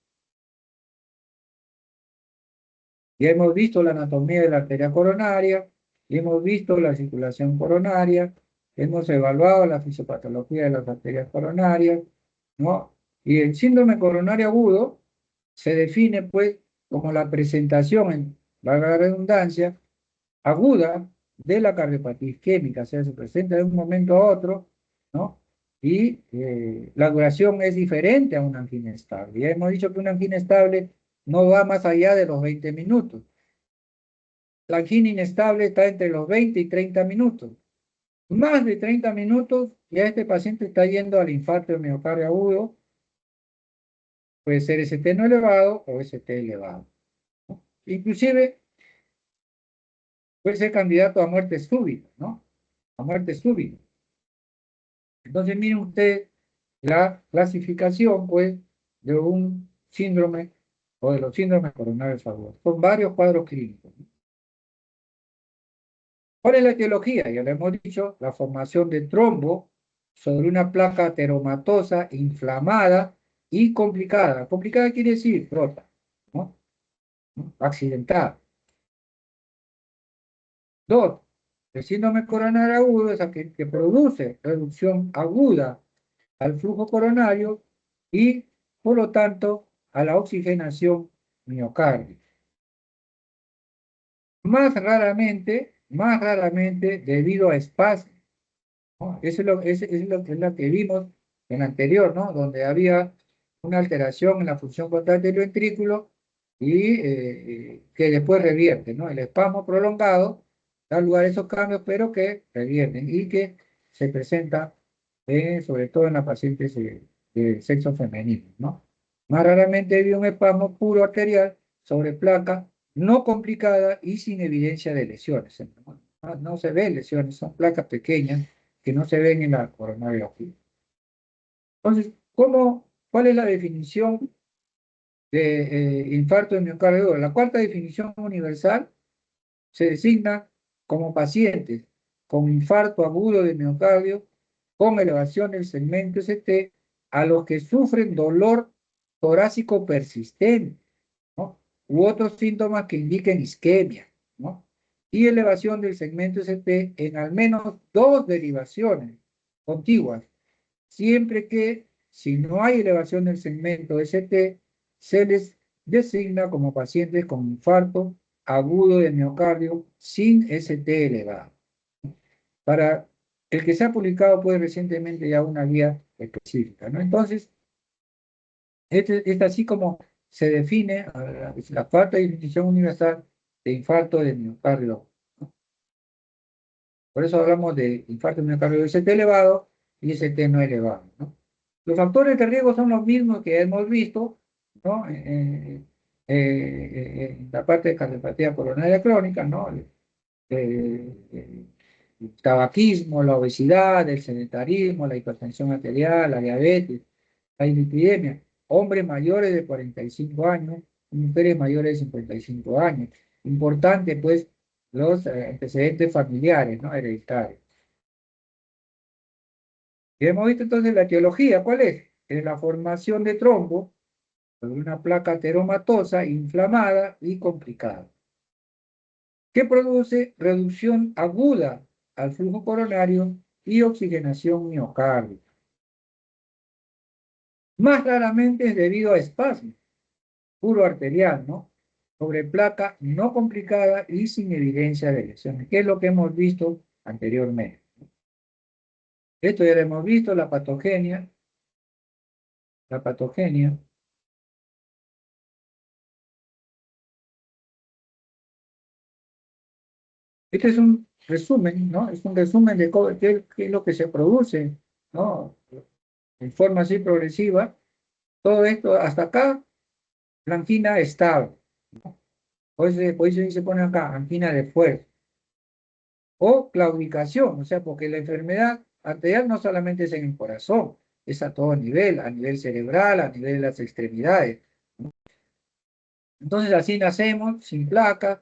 Ya hemos visto la anatomía de la arteria coronaria, y hemos visto la circulación coronaria, hemos evaluado la fisiopatología de las arterias coronarias, ¿no? Y el síndrome coronario agudo se define, pues, como la presentación, en valga la redundancia, aguda de la cardiopatía isquémica, o sea, se presenta de un momento a otro, ¿no? Y la duración es diferente a una angina estable. Ya hemos dicho que una angina estable no va más allá de los 20 minutos. La angina inestable está entre los 20 y 30 minutos. Más de 30 minutos, ya este paciente está yendo al infarto de miocardio agudo, puede ser ST no elevado o ST elevado. Inclusive puede ser candidato a muerte súbita, ¿no? A muerte súbita. Entonces miren ustedes la clasificación, pues, de un síndrome o de los síndromes coronarios agudos. Son varios cuadros clínicos, ¿no? ¿Cuál es la etiología? Ya le hemos dicho, la formación de trombo sobre una placa ateromatosa, inflamada y complicada. Complicada quiere decir rota, ¿no? Accidentada. Dos, el síndrome coronario agudo es aquel que produce reducción aguda al flujo coronario y, por lo tanto, a la oxigenación miocárdica. Más raramente debido a espasmos, ¿no? Es lo que vimos en el anterior, ¿no? Donde había una alteración en la función contractil del ventrículo y que después revierte, ¿no? El espasmo prolongado da lugar a esos cambios, pero que revierten y que se presenta sobre todo en las pacientes de sexo femenino, ¿no? Más raramente había un espasmo puro arterial sobre placa no complicada y sin evidencia de lesiones. No se ven lesiones, son placas pequeñas que no se ven en la coronariografía. Entonces, ¿cuál es la definición de infarto de miocardio? La cuarta definición universal se designa como pacientes con infarto agudo de miocardio con elevación del segmento ST a los que sufren dolor torácico persistente, ¿no? U otros síntomas que indiquen isquemia, ¿no? Y elevación del segmento ST en al menos dos derivaciones contiguas, siempre que si no hay elevación del segmento ST, se les designa como pacientes con infarto agudo de miocardio sin ST elevado. Para el que se ha publicado pues recientemente ya una guía específica, ¿no? Entonces, es así como se define la cuarta definición universal de infarto de miocardio, ¿no? Por eso hablamos de infarto de miocardio ST elevado y ST no elevado, ¿no? Los factores de riesgo son los mismos que hemos visto, ¿no? En la parte de cardiopatía coronaria crónica, ¿no? El tabaquismo, la obesidad, el sedentarismo, la hipertensión arterial, la diabetes, la hiperlipidemia, hombres mayores de 45 años, mujeres mayores de 55 años. Importante, pues, los antecedentes familiares, ¿no? Hereditarios. Y hemos visto entonces la etiología, ¿cuál es? Es la formación de trombo sobre una placa ateromatosa, inflamada y complicada, que produce reducción aguda al flujo coronario y oxigenación miocárdica. Más raramente es debido a espasmo puro arterial, ¿no? sobre placa no complicada y sin evidencia de lesiones, que es lo que hemos visto anteriormente. Esto ya lo hemos visto, la patogenia. La patogenia. Este es un resumen, ¿no? Es un resumen de qué es lo que se produce, ¿no? En forma así progresiva. Todo esto, hasta acá, la angina estable. Por eso se pone acá, angina de fuerza. O claudicación, o sea, porque la enfermedad arterial no solamente es en el corazón, es a nivel cerebral, a nivel de las extremidades. Entonces así nacemos, sin placa,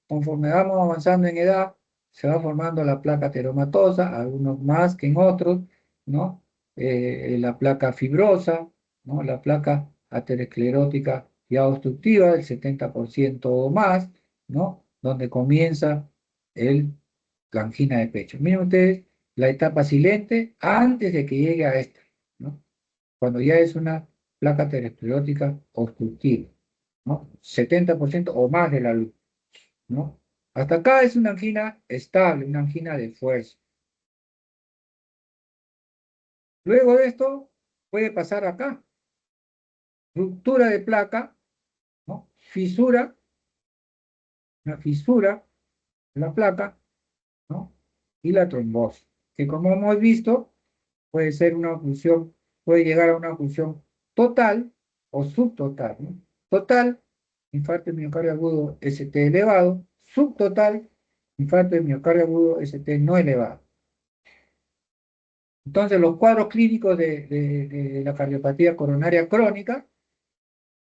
conforme vamos avanzando en edad, se va formando la placa ateromatosa, algunos más que en otros, ¿no? La placa fibrosa, ¿no? La placa aterosclerótica ya obstructiva, el 70% o más, ¿no? Donde comienza la angina de pecho. Miren ustedes la etapa silente antes de que llegue a esta, ¿no? Cuando ya es una placa aterosclerótica obstructiva, ¿no? 70% o más de la luz, ¿no? Hasta acá es una angina estable, una angina de fuerza. Luego de esto puede pasar acá, ruptura de placa, ¿no? Fisura, una fisura en la placa, ¿no? Y la trombosis, que como hemos visto, puede ser una oclusión, puede llegar a una oclusión total o subtotal, ¿no? Total, infarto de miocardio agudo ST elevado, subtotal, infarto de miocardio agudo ST no elevado. Entonces, los cuadros clínicos de la cardiopatía coronaria crónica,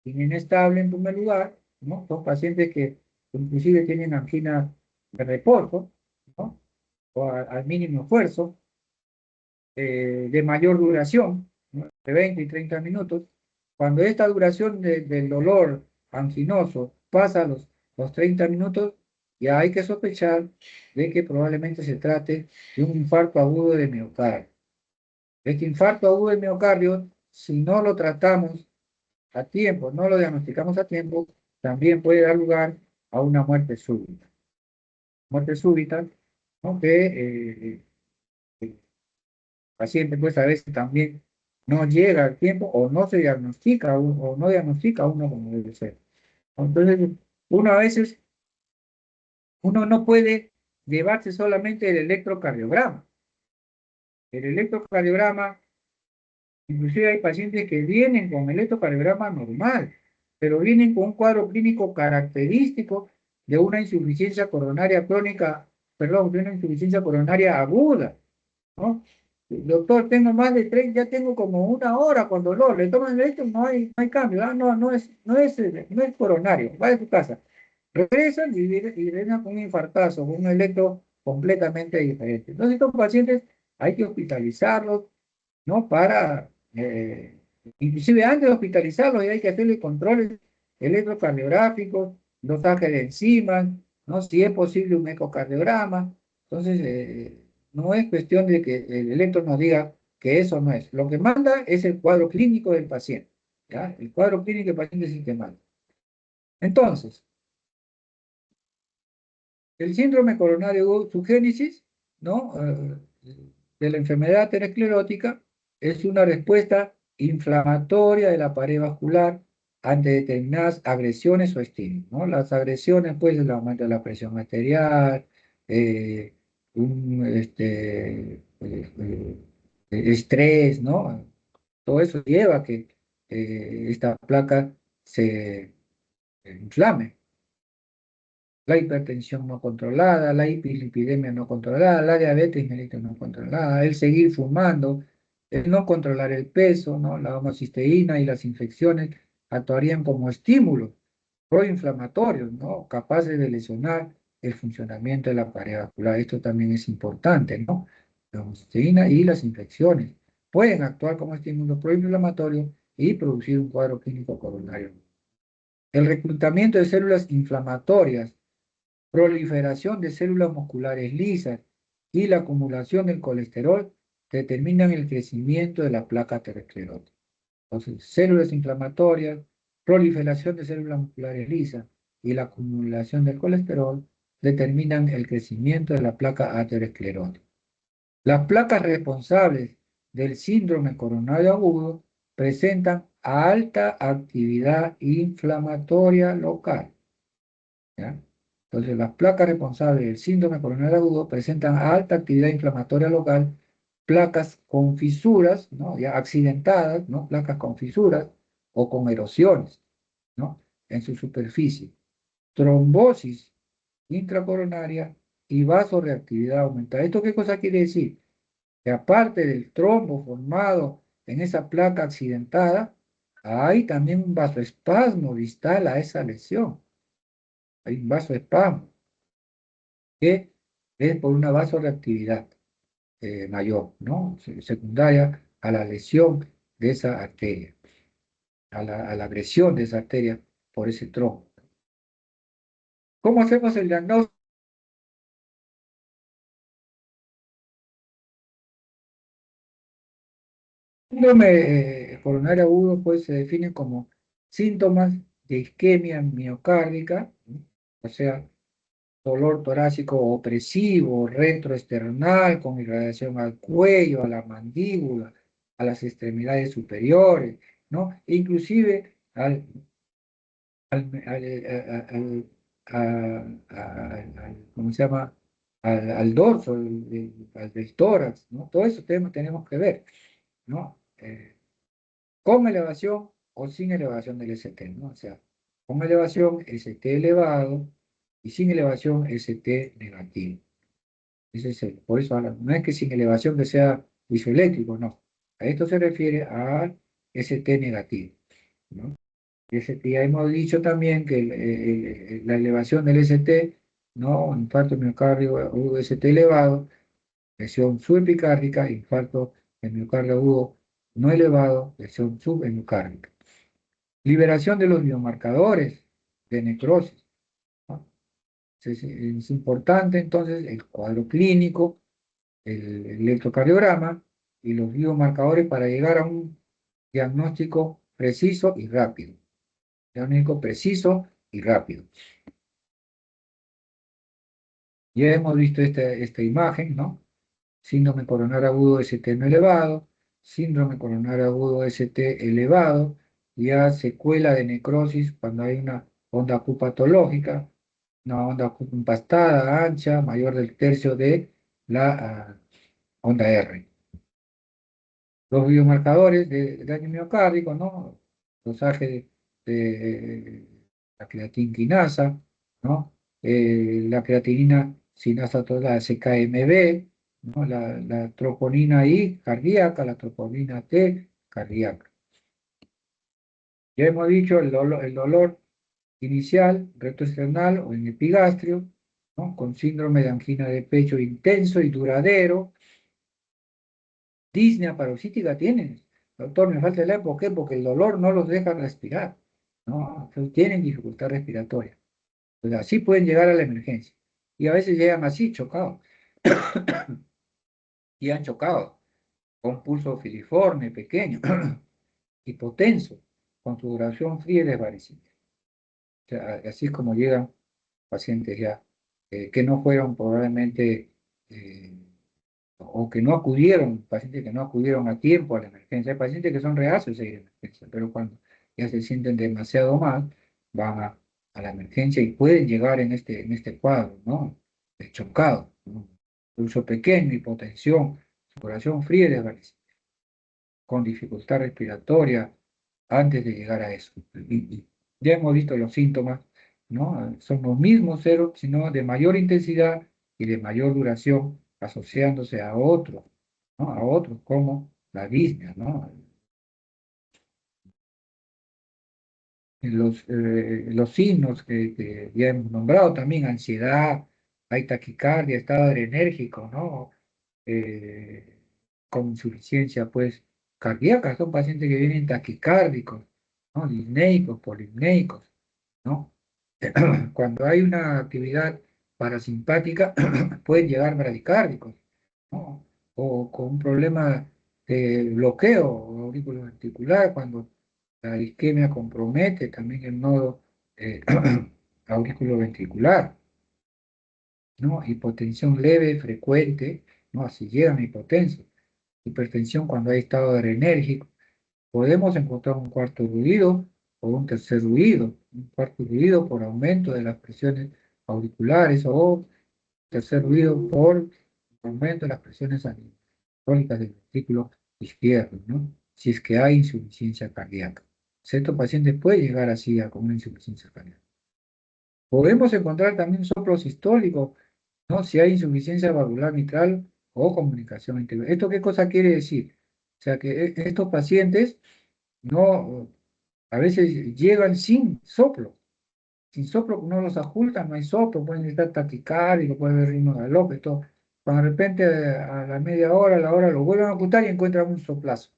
inestable en primer lugar, ¿no? Son pacientes que inclusive tienen angina de reposo, ¿no? O al mínimo esfuerzo, de mayor duración, ¿no? De 20 y 30 minutos. Cuando esta duración del dolor anginoso pasa los 30 minutos, ya hay que sospechar de que probablemente se trate de un infarto agudo de miocardio. Este infarto agudo de miocardio, si no lo tratamos a tiempo, no lo diagnosticamos a tiempo, también puede dar lugar a una muerte súbita. Muerte súbita, ¿no? Que el paciente pues a veces también no llega al tiempo o no se diagnostica o no diagnostica uno como debe ser. Entonces, uno a veces, uno no puede llevarse solamente el electrocardiograma. El electrocardiograma, inclusive hay pacientes que vienen con electrocardiograma normal, pero vienen con un cuadro clínico característico de una insuficiencia coronaria crónica, perdón, de una insuficiencia coronaria aguda, ¿no? Doctor, tengo más de 30, ya tengo como una hora con dolor, le toman el electro, no hay cambio, no, no es coronario, va de su casa. Regresan y regresan con un infartazo, con un electro completamente diferente. Entonces, estos pacientes hay que hospitalizarlos, ¿no? Inclusive antes de hospitalizarlos, ya hay que hacerle controles electrocardiográficos, dosaje de enzimas, ¿no? Si es posible un ecocardiograma. Entonces, no es cuestión de que el electro nos diga que eso no es. Lo que manda es el cuadro clínico del paciente, ¿ya? El cuadro clínico del paciente es el que manda. Entonces, el síndrome coronario su génesis, ¿no? De la enfermedad aterosclerótica es una respuesta inflamatoria de la pared vascular ante determinadas agresiones o estímulos, ¿no? Las agresiones, pues, el aumento de la presión arterial, eh, estrés, ¿no? Todo eso lleva a que esta placa se inflame. La hipertensión no controlada, la hiperlipidemia no controlada, la diabetes mellitus no controlada, el seguir fumando, el no controlar el peso, ¿no? La homocisteína y las infecciones actuarían como estímulos proinflamatorios, ¿no? Capaces de lesionar el funcionamiento de la pared vascular. Esto también es importante, ¿no? La homocisteína y las infecciones pueden actuar como estímulos proinflamatorios y producir un cuadro clínico coronario. El reclutamiento de células inflamatorias, proliferación de células musculares lisas y la acumulación del colesterol determinan el crecimiento de la placa aterosclerótica. Entonces, células inflamatorias, proliferación de células musculares lisas y la acumulación del colesterol determinan el crecimiento de la placa aterosclerótica. Las placas responsables del síndrome coronario agudo presentan alta actividad inflamatoria local. ¿Ya? Entonces, las placas responsables del síndrome coronario agudo presentan alta actividad inflamatoria local, placas con fisuras, ¿no? Ya accidentadas, ¿no? Placas con fisuras o con erosiones, ¿no? En su superficie, trombosis intracoronaria y vasoreactividad aumentada. ¿Esto qué cosa quiere decir? Que aparte del trombo formado en esa placa accidentada, hay también un vasoespasmo distal a esa lesión. Hay un vasoespasmo que es por una vasoreactividad mayor, ¿no? Secundaria a la lesión de esa arteria, a la agresión de esa arteria por ese trombo. ¿Cómo hacemos el diagnóstico? Síndrome coronario agudo pues se define como síntomas de isquemia miocárdica, ¿no? O sea, dolor torácico opresivo, retroesternal, con irradiación al cuello, a la mandíbula, a las extremidades superiores, ¿no? E inclusive ¿cómo se llama? Al dorso, del tórax, ¿no? Todo eso tenemos que ver, ¿no? Con elevación o sin elevación del ST, ¿no? O sea, con elevación ST elevado y sin elevación ST negativo. Ese es por eso no es que sin elevación que sea isoeléctrico, no. A esto se refiere a ST negativo, ¿no? Ya hemos dicho también que la elevación del ST, ¿no? Infarto miocardio agudo ST elevado, lesión subepicárdica, infarto de miocardio agudo no elevado, lesión subemicárdica. Liberación de los biomarcadores de necrosis, ¿no? Es importante entonces el cuadro clínico, el electrocardiograma y los biomarcadores para llegar a un diagnóstico preciso y rápido. Diagnóstico preciso y rápido. Ya hemos visto esta imagen, ¿no? Síndrome coronario agudo ST no elevado, síndrome coronario agudo ST elevado, ya secuela de necrosis cuando hay una onda Q patológica, una onda Q empastada, ancha, mayor del tercio de la onda R. Los biomarcadores de daño miocárdico, ¿no? Dosaje de la creatina quinasa, ¿no? La creatinina sinasa toda CKMB, ¿no? La troponina I cardíaca, la troponina T cardíaca. Ya hemos dicho el dolor inicial, rectoesternal o en epigastrio, ¿no? Con síndrome de angina de pecho intenso y duradero. Disnea paroxística tienen. Doctor, me falta el aire, ¿por qué? Porque el dolor no los deja respirar, ¿no? Entonces tienen dificultad respiratoria. Pues así pueden llegar a la emergencia. Y a veces llegan así, chocados. Y han chocado, con pulso filiforme, pequeño, hipotenso, con sudoración fría y desvanecimiento. O sea, así es como llegan pacientes ya, que no fueron probablemente eh, o que no acudieron, pacientes que no acudieron a tiempo a la emergencia. Hay pacientes que son reacios a ir a emergencia, pero cuando ya se sienten demasiado mal, van a la emergencia y pueden llegar en este cuadro, ¿no? De chocado, ¿no? Pulso pequeño, hipotensión, sudoración fría y desvanecimiento, con dificultad respiratoria antes de llegar a eso. Y ya hemos visto los síntomas, ¿no? Son los mismos ceros, sino de mayor intensidad y de mayor duración, asociándose a otros, ¿no? A otros como la disnea, ¿no? Los signos que ya hemos nombrado también, ansiedad, hay taquicardia, estado adrenérgico, ¿no? Eh, con insuficiencia, pues, cardíaca, son pacientes que vienen taquicárdicos, ¿no? Disneicos, polisneicos, ¿no? Cuando hay una actividad parasimpática, pueden llegar bradicárdicos, ¿no? O con un problema de bloqueo auriculoventricular, cuando la isquemia compromete también el nodo auriculoventricular, ¿no? Hipotensión leve, frecuente, ¿no? Así llegan hipotensos. Hipertensión cuando hay estado adrenérgico. Podemos encontrar un cuarto ruido o un tercer ruido. Un cuarto ruido por aumento de las presiones auriculares o tercer ruido por aumento de las presiones sistólicas del ventrículo izquierdo, ¿no? Si es que hay insuficiencia cardíaca. Cierto paciente puede llegar así a con una insuficiencia cardíaca. Podemos encontrar también soplo sistólico, ¿no? Si hay insuficiencia valvular mitral o comunicación interior. ¿Esto qué cosa quiere decir? O sea que estos pacientes no, a veces llegan sin soplo no los ajustan, no hay soplo, pueden estar taquicárdico, pueden haber ritmo galope, todo. Cuando de repente a la media hora, a la hora lo vuelven a ajustar y encuentran un soplazo,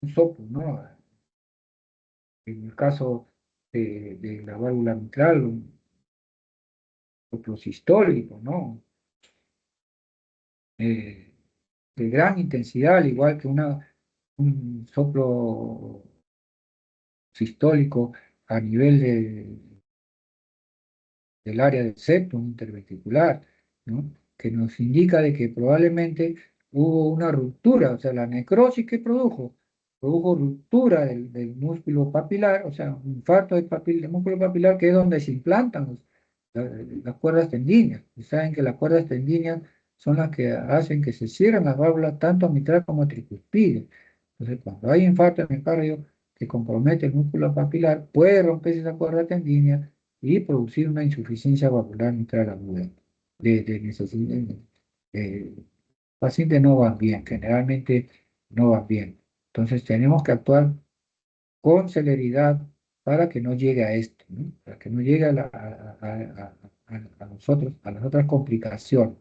un soplo, ¿no? En el caso de la válvula mitral, un soplo sistólico, ¿no? Eh, de gran intensidad, al igual que un soplo sistólico a nivel del área del septum interventricular, ¿no? Que nos indica de que probablemente hubo una ruptura, o sea, la necrosis que produjo ruptura del músculo papilar, o sea, un infarto del músculo papilar, que es donde se implantan las cuerdas tendíneas. Y saben que las cuerdas tendíneas son las que hacen que se cierren las válvulas tanto mitral como tricuspide. Entonces, cuando hay infarto en el miocardio que compromete el músculo papilar, puede romperse esa cuerda tendínea y producir una insuficiencia valvular mitral aguda. De pacientes no van bien, generalmente no van bien. Entonces tenemos que actuar con celeridad para que no llegue a esto, ¿no? Para que no llegue a nosotros, a las otras complicaciones.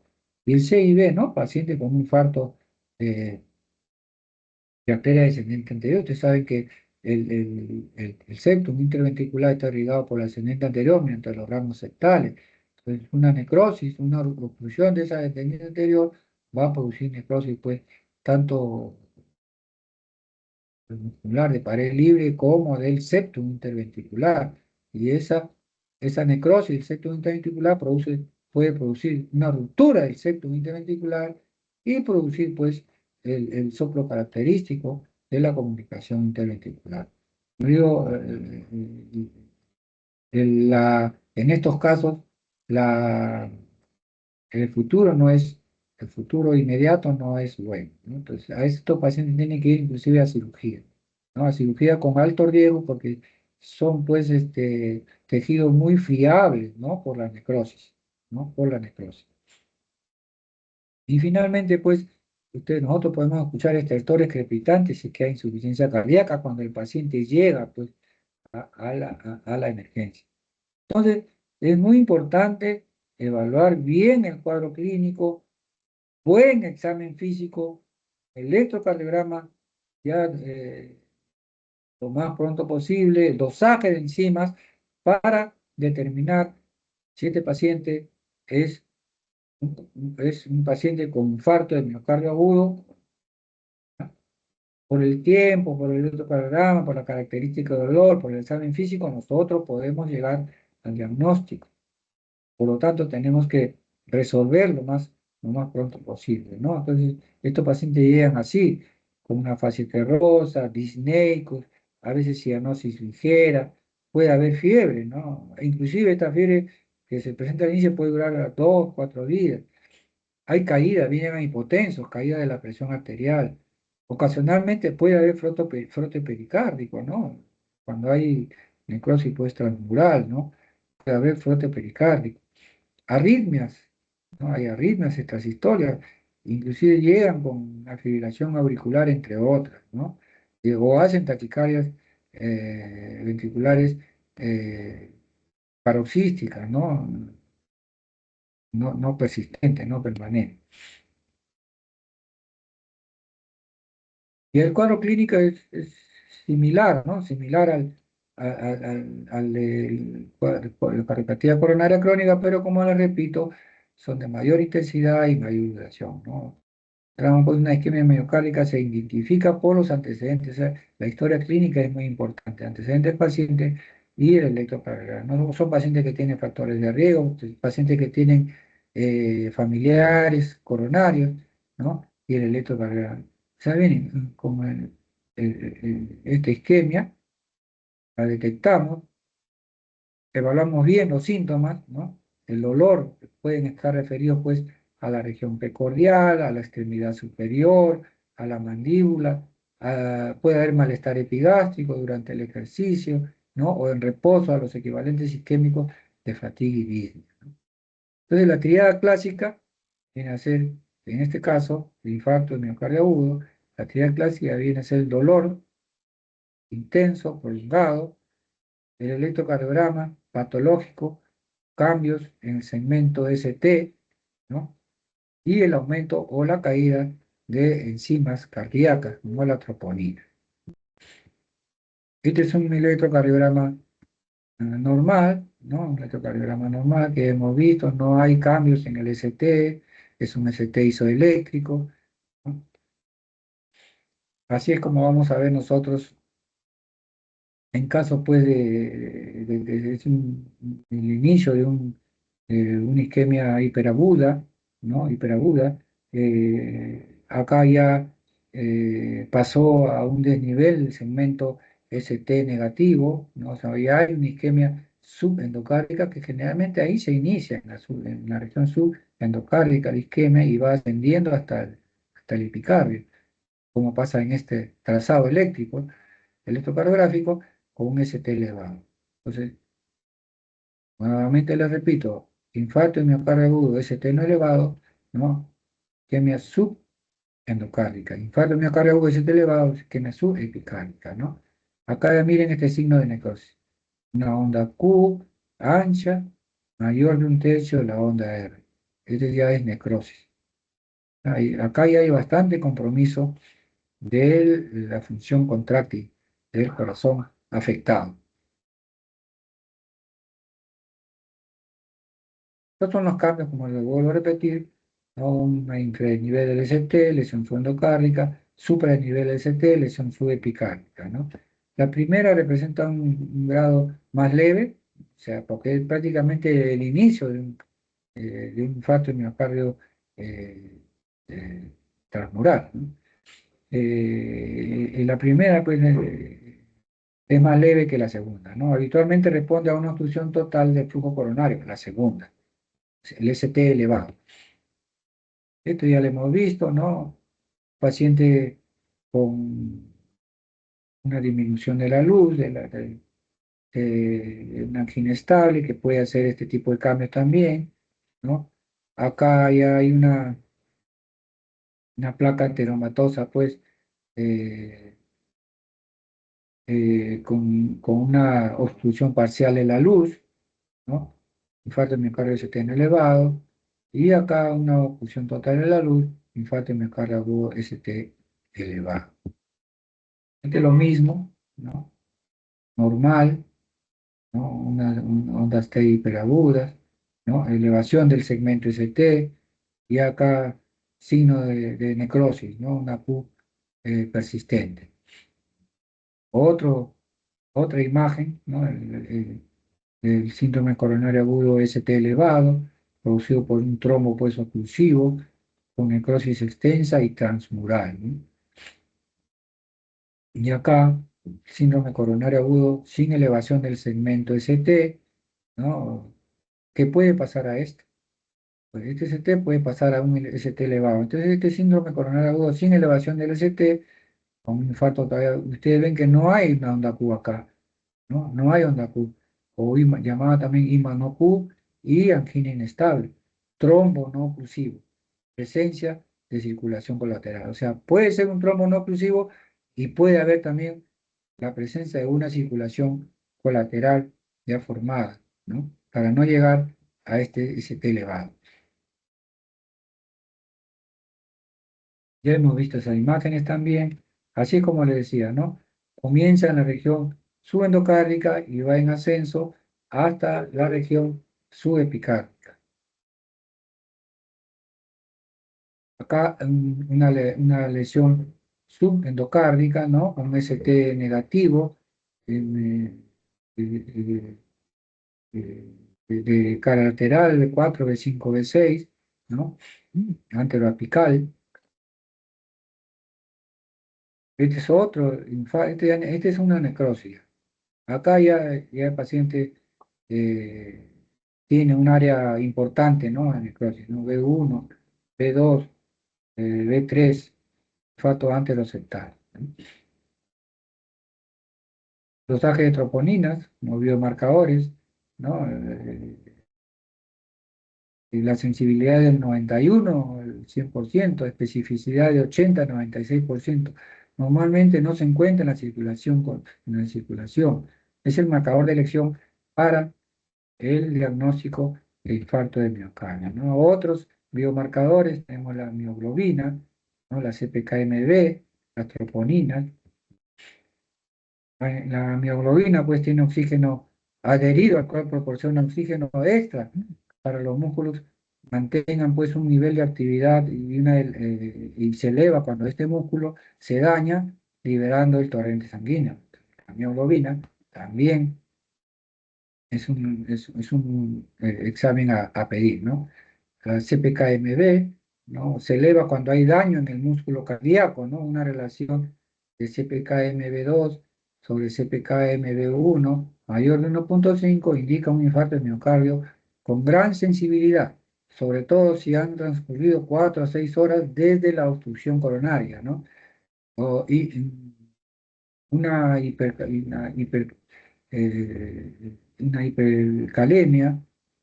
Y el CIB, ¿no? Paciente con un infarto eh, de arteria descendente anterior. Ustedes saben que el septum interventricular está irrigado por la ascendente anterior mediante los ramos septales. Entonces, una necrosis, una obstrucción de esa descendente anterior va a producir necrosis, pues, tanto muscular de pared libre como del septum interventricular. Y esa necrosis del septum interventricular puede producir una ruptura del septum interventricular y producir, pues, el soplo característico de la comunicación interventricular. Yo digo, en estos casos, la, el futuro no es, el futuro inmediato no es bueno, ¿no? Entonces, a estos pacientes tienen que ir inclusive a cirugía, ¿no? A cirugía con alto riesgo porque son, pues, tejidos muy friables, ¿no? Por la necrosis, ¿no? Por la necrosis. Y finalmente, pues, nosotros podemos escuchar estertores crepitantes si es que hay insuficiencia cardíaca cuando el paciente llega, pues, a la emergencia. Entonces, es muy importante evaluar bien el cuadro clínico, buen examen físico, electrocardiograma, ya lo más pronto posible, dosaje de enzimas para determinar si este paciente es un paciente con infarto de miocardio agudo, ¿no? Por el tiempo, por el electrocardiograma, por la característica del dolor, por el examen físico, nosotros podemos llegar al diagnóstico. Por lo tanto, tenemos que resolver lo más pronto posible, ¿no? Entonces, estos pacientes llegan así, con una fase terrosa, disneicos, a veces cianosis ligera, puede haber fiebre, ¿no? E inclusive esta fiebre que se presenta al inicio puede durar 2, 4 días. Hay caída, vienen hipotensos, caída de la presión arterial. Ocasionalmente puede haber frote pericárdico, ¿no? Cuando hay necrosis pues transmural, ¿no? Puede haber frote pericárdico. Arritmias, ¿no? Hay arritmias, estas historias, inclusive llegan con la fibrilación auricular, entre otras, ¿no? O hacen taquicardias ventriculares eh, paroxísticas, ¿no? No persistentes, no permanentes. Y el cuadro clínico es similar, ¿no? Similar al de la cardiopatía coronaria crónica, pero como les repito, son de mayor intensidad y mayor duración, ¿no? Tramo una isquemia miocárdica se identifica por los antecedentes. O sea, la historia clínica es muy importante. Antecedentes pacientes y el electrocardiograma. No son pacientes que tienen factores de riesgo, pacientes que tienen familiares coronarios, ¿no? Y el electrocardiograma. O sea, vienen con esta isquemia, la detectamos, evaluamos bien los síntomas, ¿no? El dolor pueden estar referidos pues a la región precordial, a la extremidad superior, a la mandíbula, puede haber malestar epigástrico durante el ejercicio, ¿no? O en reposo a los equivalentes isquémicos de fatiga y disnea. Entonces la triada clásica viene a ser, en este caso, el infarto de miocardio agudo, la triada clásica viene a ser el dolor intenso, prolongado, el electrocardiograma patológico, cambios en el segmento ST, ¿no? Y el aumento o la caída de enzimas cardíacas, como la troponina. Este es un electrocardiograma normal, ¿no? Un electrocardiograma normal que hemos visto, no hay cambios en el ST, es un ST isoeléctrico, ¿no? Así es como vamos a ver nosotros en caso pues el inicio de una isquemia hiperaguda, ¿no? Hiperaguda, acá ya pasó a un desnivel el segmento ST negativo, ¿no? O sea, ya hay una isquemia subendocárdica que generalmente ahí se inicia en la región subendocárdica la isquemia y va ascendiendo hasta el epicardio, como pasa en este trazado eléctrico electrocardiográfico con un ST elevado. Entonces, nuevamente les repito, infarto de miocardio agudo, ST no elevado, ¿no? Isquemia subendocárdica. Infarto de miocardio agudo, ST elevado, isquemia subepicárdica, ¿no? Acá ya miren este signo de necrosis. Una onda Q ancha, mayor de un tercio de la onda R. Este ya es necrosis. Acá ya hay bastante compromiso de la función contráctil del corazón afectado. Estos son los cambios, como les vuelvo a repetir, ¿no? Un infranivel del ST, lesión subendocárdica, supranivel del ST, lesión subepicárdica, ¿no? La primera representa un grado más leve, o sea, porque es prácticamente el inicio de un infarto de miocardio eh, eh, transmural, ¿no? La primera, pues, es más leve que la segunda, ¿no? Habitualmente responde a una obstrucción total del flujo coronario, la segunda, el ST elevado. Esto ya lo hemos visto, ¿no? Paciente con una disminución de la luz, de una angina estable, que puede hacer este tipo de cambios también, ¿no? Acá ya hay una placa anteromatosa, pues, eh, con una obstrucción parcial de la luz, ¿no? Infarto de miocardio ST elevado, y acá una obstrucción total de la luz, infarto de miocardio agudo ST elevado. Este es lo mismo, ¿no? Normal, ¿no? Ondas T hiperagudas, ¿no? Elevación del segmento ST, y acá signo de necrosis, ¿no? Una Q persistente. Otro, otra imagen, ¿no? El síndrome coronario agudo ST elevado, producido por un trombo pues oclusivo, con necrosis extensa y transmural, ¿no? Y acá, síndrome coronario agudo sin elevación del segmento ST, ¿no? ¿Qué puede pasar a esto? Pues este ST puede pasar a un ST elevado. Entonces, este síndrome coronario agudo sin elevación del ST, con un infarto todavía, ustedes ven que no hay una onda Q acá, ¿no? No hay onda Q, o llamada también IMA no Q, y angina inestable, trombo no oclusivo, presencia de circulación colateral. O sea, puede ser un trombo no oclusivo y puede haber también la presencia de una circulación colateral ya formada, ¿no? Para no llegar a este ST elevado. Ya hemos visto esas imágenes también, así como les decía, ¿no? Comienza en la región subendocárdica y va en ascenso hasta la región subepicárdica. Acá una lesión subendocárdica, ¿no? Con un ST negativo, eh, de cara lateral, B4, B5, B6, ¿no? Anteroapical. Este es otro, este es una necrosis. Acá ya el paciente eh, tiene un área importante, ¿no? La necrosis, ¿no? B1, B2, B3, infarto anteroseptal, ¿no? Dosaje de troponinas, como biomarcadores, ¿no? Y la sensibilidad del 91, el 100%, especificidad de 80, 96%. Normalmente no se encuentra en la circulación, en la circulación. Es el marcador de elección para el diagnóstico de infarto de miocardio, ¿no? Otros biomarcadores, tenemos la mioglobina, ¿no? La CPKMB, las troponinas. La mioglobina pues tiene oxígeno adherido, al cual proporciona oxígeno extra para los músculos mantengan pues un nivel de actividad y se eleva cuando este músculo se daña, liberando el torrente sanguíneo. La mioglobina también es un examen a pedir, ¿no? La CPKMB, ¿no? Se eleva cuando hay daño en el músculo cardíaco, ¿no? Una relación de CPKMB2 sobre CPKMB1 mayor de 1,5 indica un infarto de miocardio con gran sensibilidad, sobre todo si han transcurrido 4 a 6 horas desde la obstrucción coronaria, ¿no? Y una hipercalemia,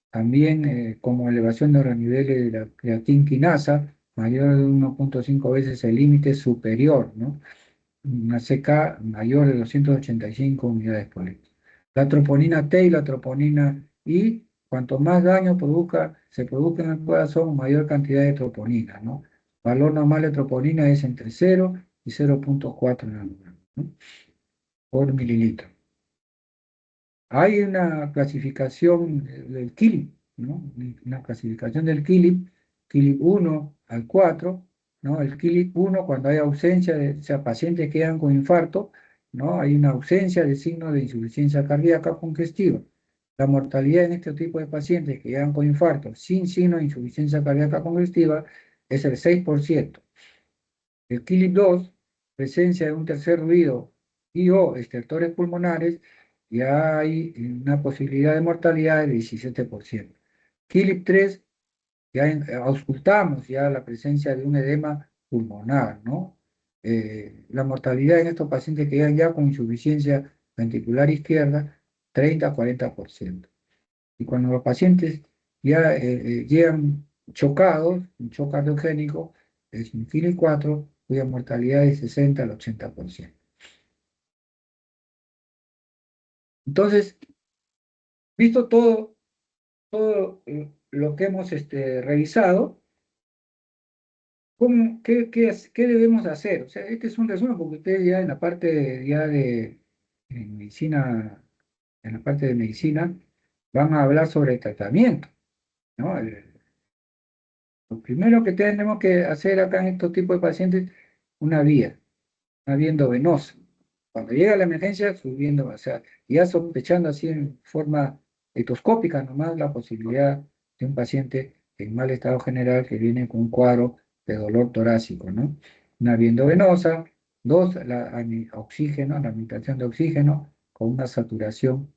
también como elevación de los niveles de la creatinquinasa, mayor de 1,5 veces el límite superior, ¿no? Una CK mayor de 285 unidades por litro. La troponina T y la troponina I, cuanto más daño se produzca en el corazón, mayor cantidad de troponina, ¿no? Valor normal de troponina es entre 0 y 0,4 nanogramos, ¿no? Por mililitro. Hay una clasificación del KILIP, ¿no? Una clasificación del KILIP, KILIP 1 al 4, ¿no? El KILIP 1 cuando hay ausencia o sea, pacientes que quedan con infarto, ¿no? Hay una ausencia de signos de insuficiencia cardíaca congestiva. La mortalidad en este tipo de pacientes que quedan con infarto sin signos de insuficiencia cardíaca congestiva es el 6%. El KILIP 2, presencia de un tercer ruido y o estertores pulmonares, ya hay una posibilidad de mortalidad del 17%. KILIP 3, ya auscultamos ya la presencia de un edema pulmonar, ¿no? La mortalidad en estos pacientes que llegan ya con insuficiencia ventricular izquierda, 30 a 40%. Y cuando los pacientes ya llegan chocados, un shock cardiogénico, es un KILIP 4, cuya mortalidad es 60 al 80%. Entonces, visto todo lo que hemos revisado, ¿qué debemos hacer? O sea, este es un resumen porque ustedes ya en la parte ya de medicina, en la parte de medicina, van a hablar sobre el tratamiento, ¿no? Lo primero que tenemos que hacer acá en estos tipos de pacientes, una vía. Está viendo venosa. Cuando llega la emergencia, subiendo, o sea, ya sospechando así en forma etoscópica nomás la posibilidad de un paciente en mal estado general que viene con un cuadro de dolor torácico, ¿no? Una viendo venosa, dos, oxígeno, la administración de oxígeno con una saturación,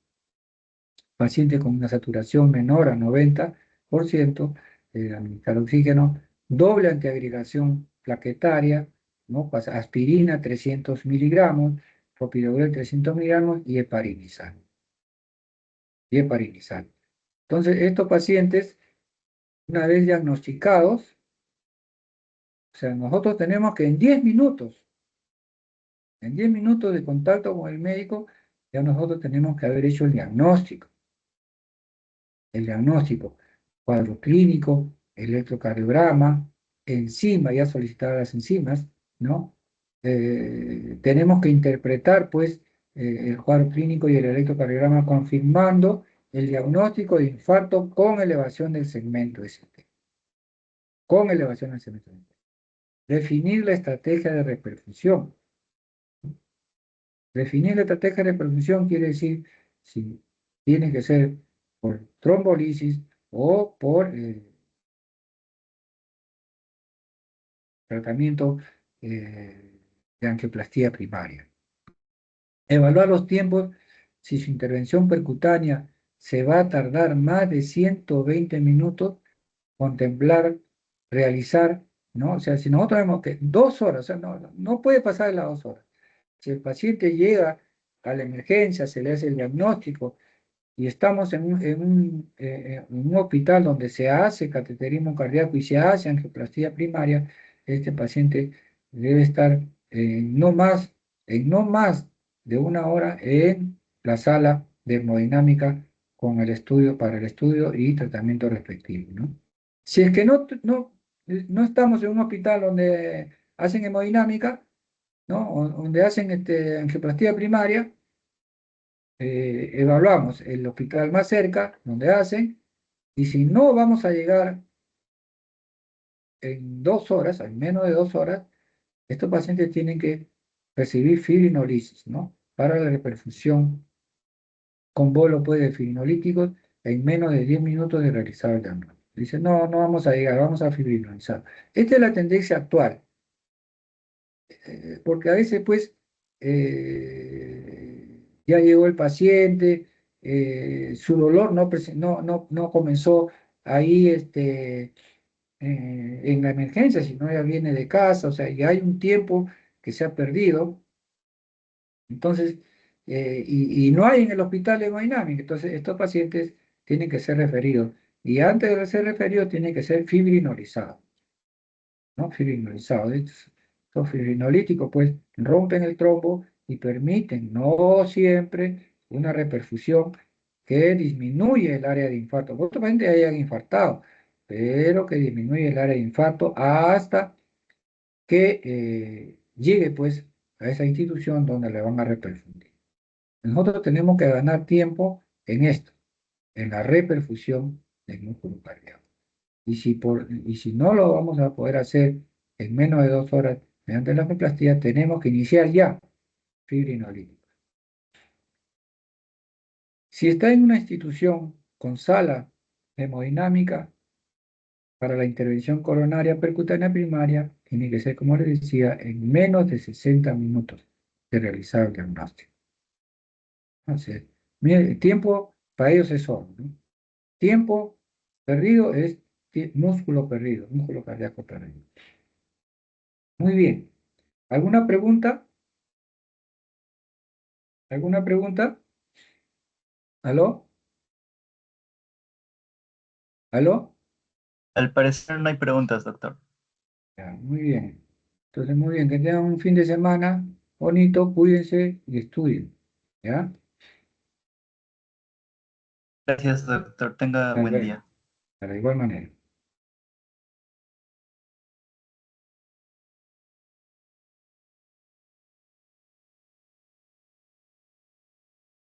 paciente con una saturación menor a 90%, administrar oxígeno, doble antiagregación plaquetaria, ¿no? Aspirina 300 miligramos, clopidogrel 300 miligramos y heparinizal. Entonces, estos pacientes, una vez diagnosticados, o sea, nosotros tenemos que en 10 minutos de contacto con el médico, ya nosotros tenemos que haber hecho el diagnóstico, cuadro clínico, electrocardiograma, enzima, ya solicitar las enzimas, ¿no? Tenemos que interpretar, pues, el cuadro clínico y el electrocardiograma confirmando el diagnóstico de infarto con elevación del segmento ST, con elevación del segmento ST. Definir la estrategia de reperfusión. Definir la estrategia de reperfusión quiere decir si tiene que ser por trombolisis o por tratamiento de angioplastía primaria. Evaluar los tiempos si su intervención percutánea se va a tardar más de 120 minutos, contemplar, realizar, ¿no? O sea, si nosotros vemos que 2 horas, o sea, no puede pasar de las 2 horas. Si el paciente llega a la emergencia, se le hace el diagnóstico y estamos en un hospital donde se hace cateterismo cardíaco y se hace angioplastía primaria, este paciente debe estar en no más de 1 hora en la sala de hemodinámica con el estudio para el estudio y tratamiento respectivo, ¿no? Si es que no estamos en un hospital donde hacen hemodinámica, ¿no? Donde hacen angioplastía primaria, evaluamos el hospital más cerca, donde hacen, y si no vamos a llegar en 2 horas, en menos de 2 horas, estos pacientes tienen que recibir fibrinolisis, ¿no? Para la reperfusión con bolo pues, de fibrinolíticos en menos de 10 minutos de realizar el diagnóstico. Dice, no, no vamos a llegar, vamos a fibrinolizar. Esta es la tendencia actual, porque a veces, pues, ya llegó el paciente, su dolor no comenzó ahí en la emergencia, sino ya viene de casa, o sea, ya hay un tiempo que se ha perdido, entonces, y no hay en el hospital hemodinámico, entonces estos pacientes tienen que ser referidos, y antes de ser referidos tienen que ser fibrinolizados. ¿No? Fibrinolizados. Estos fibrinolíticos, pues, rompen el trombo y permiten, no siempre, una reperfusión que disminuye el área de infarto. Posiblemente hayan infartado, pero que disminuye el área de infarto hasta que llegue, pues, a esa institución donde le van a reperfundir. Nosotros tenemos que ganar tiempo en esto, en la reperfusión del músculo cardíaco. Y si no lo vamos a poder hacer en menos de 2 horas mediante la angioplastía, tenemos que iniciar ya fibrinolítica. Si está en una institución con sala hemodinámica para la intervención coronaria percutánea primaria, tiene que ser, como les decía, en menos de 60 minutos de realizar el diagnóstico. Entonces, mire, el tiempo para ellos es oro, ¿no? Tiempo perdido es músculo perdido, músculo cardíaco perdido. Muy bien. ¿Alguna pregunta? ¿Alguna pregunta? ¿Aló? ¿Aló? Al parecer no hay preguntas, doctor. Ya, muy bien. Entonces, muy bien. Que tengan un fin de semana bonito, cuídense y estudien. ¿Ya? Gracias, doctor. Tenga Hasta buen luego. día. De la igual manera.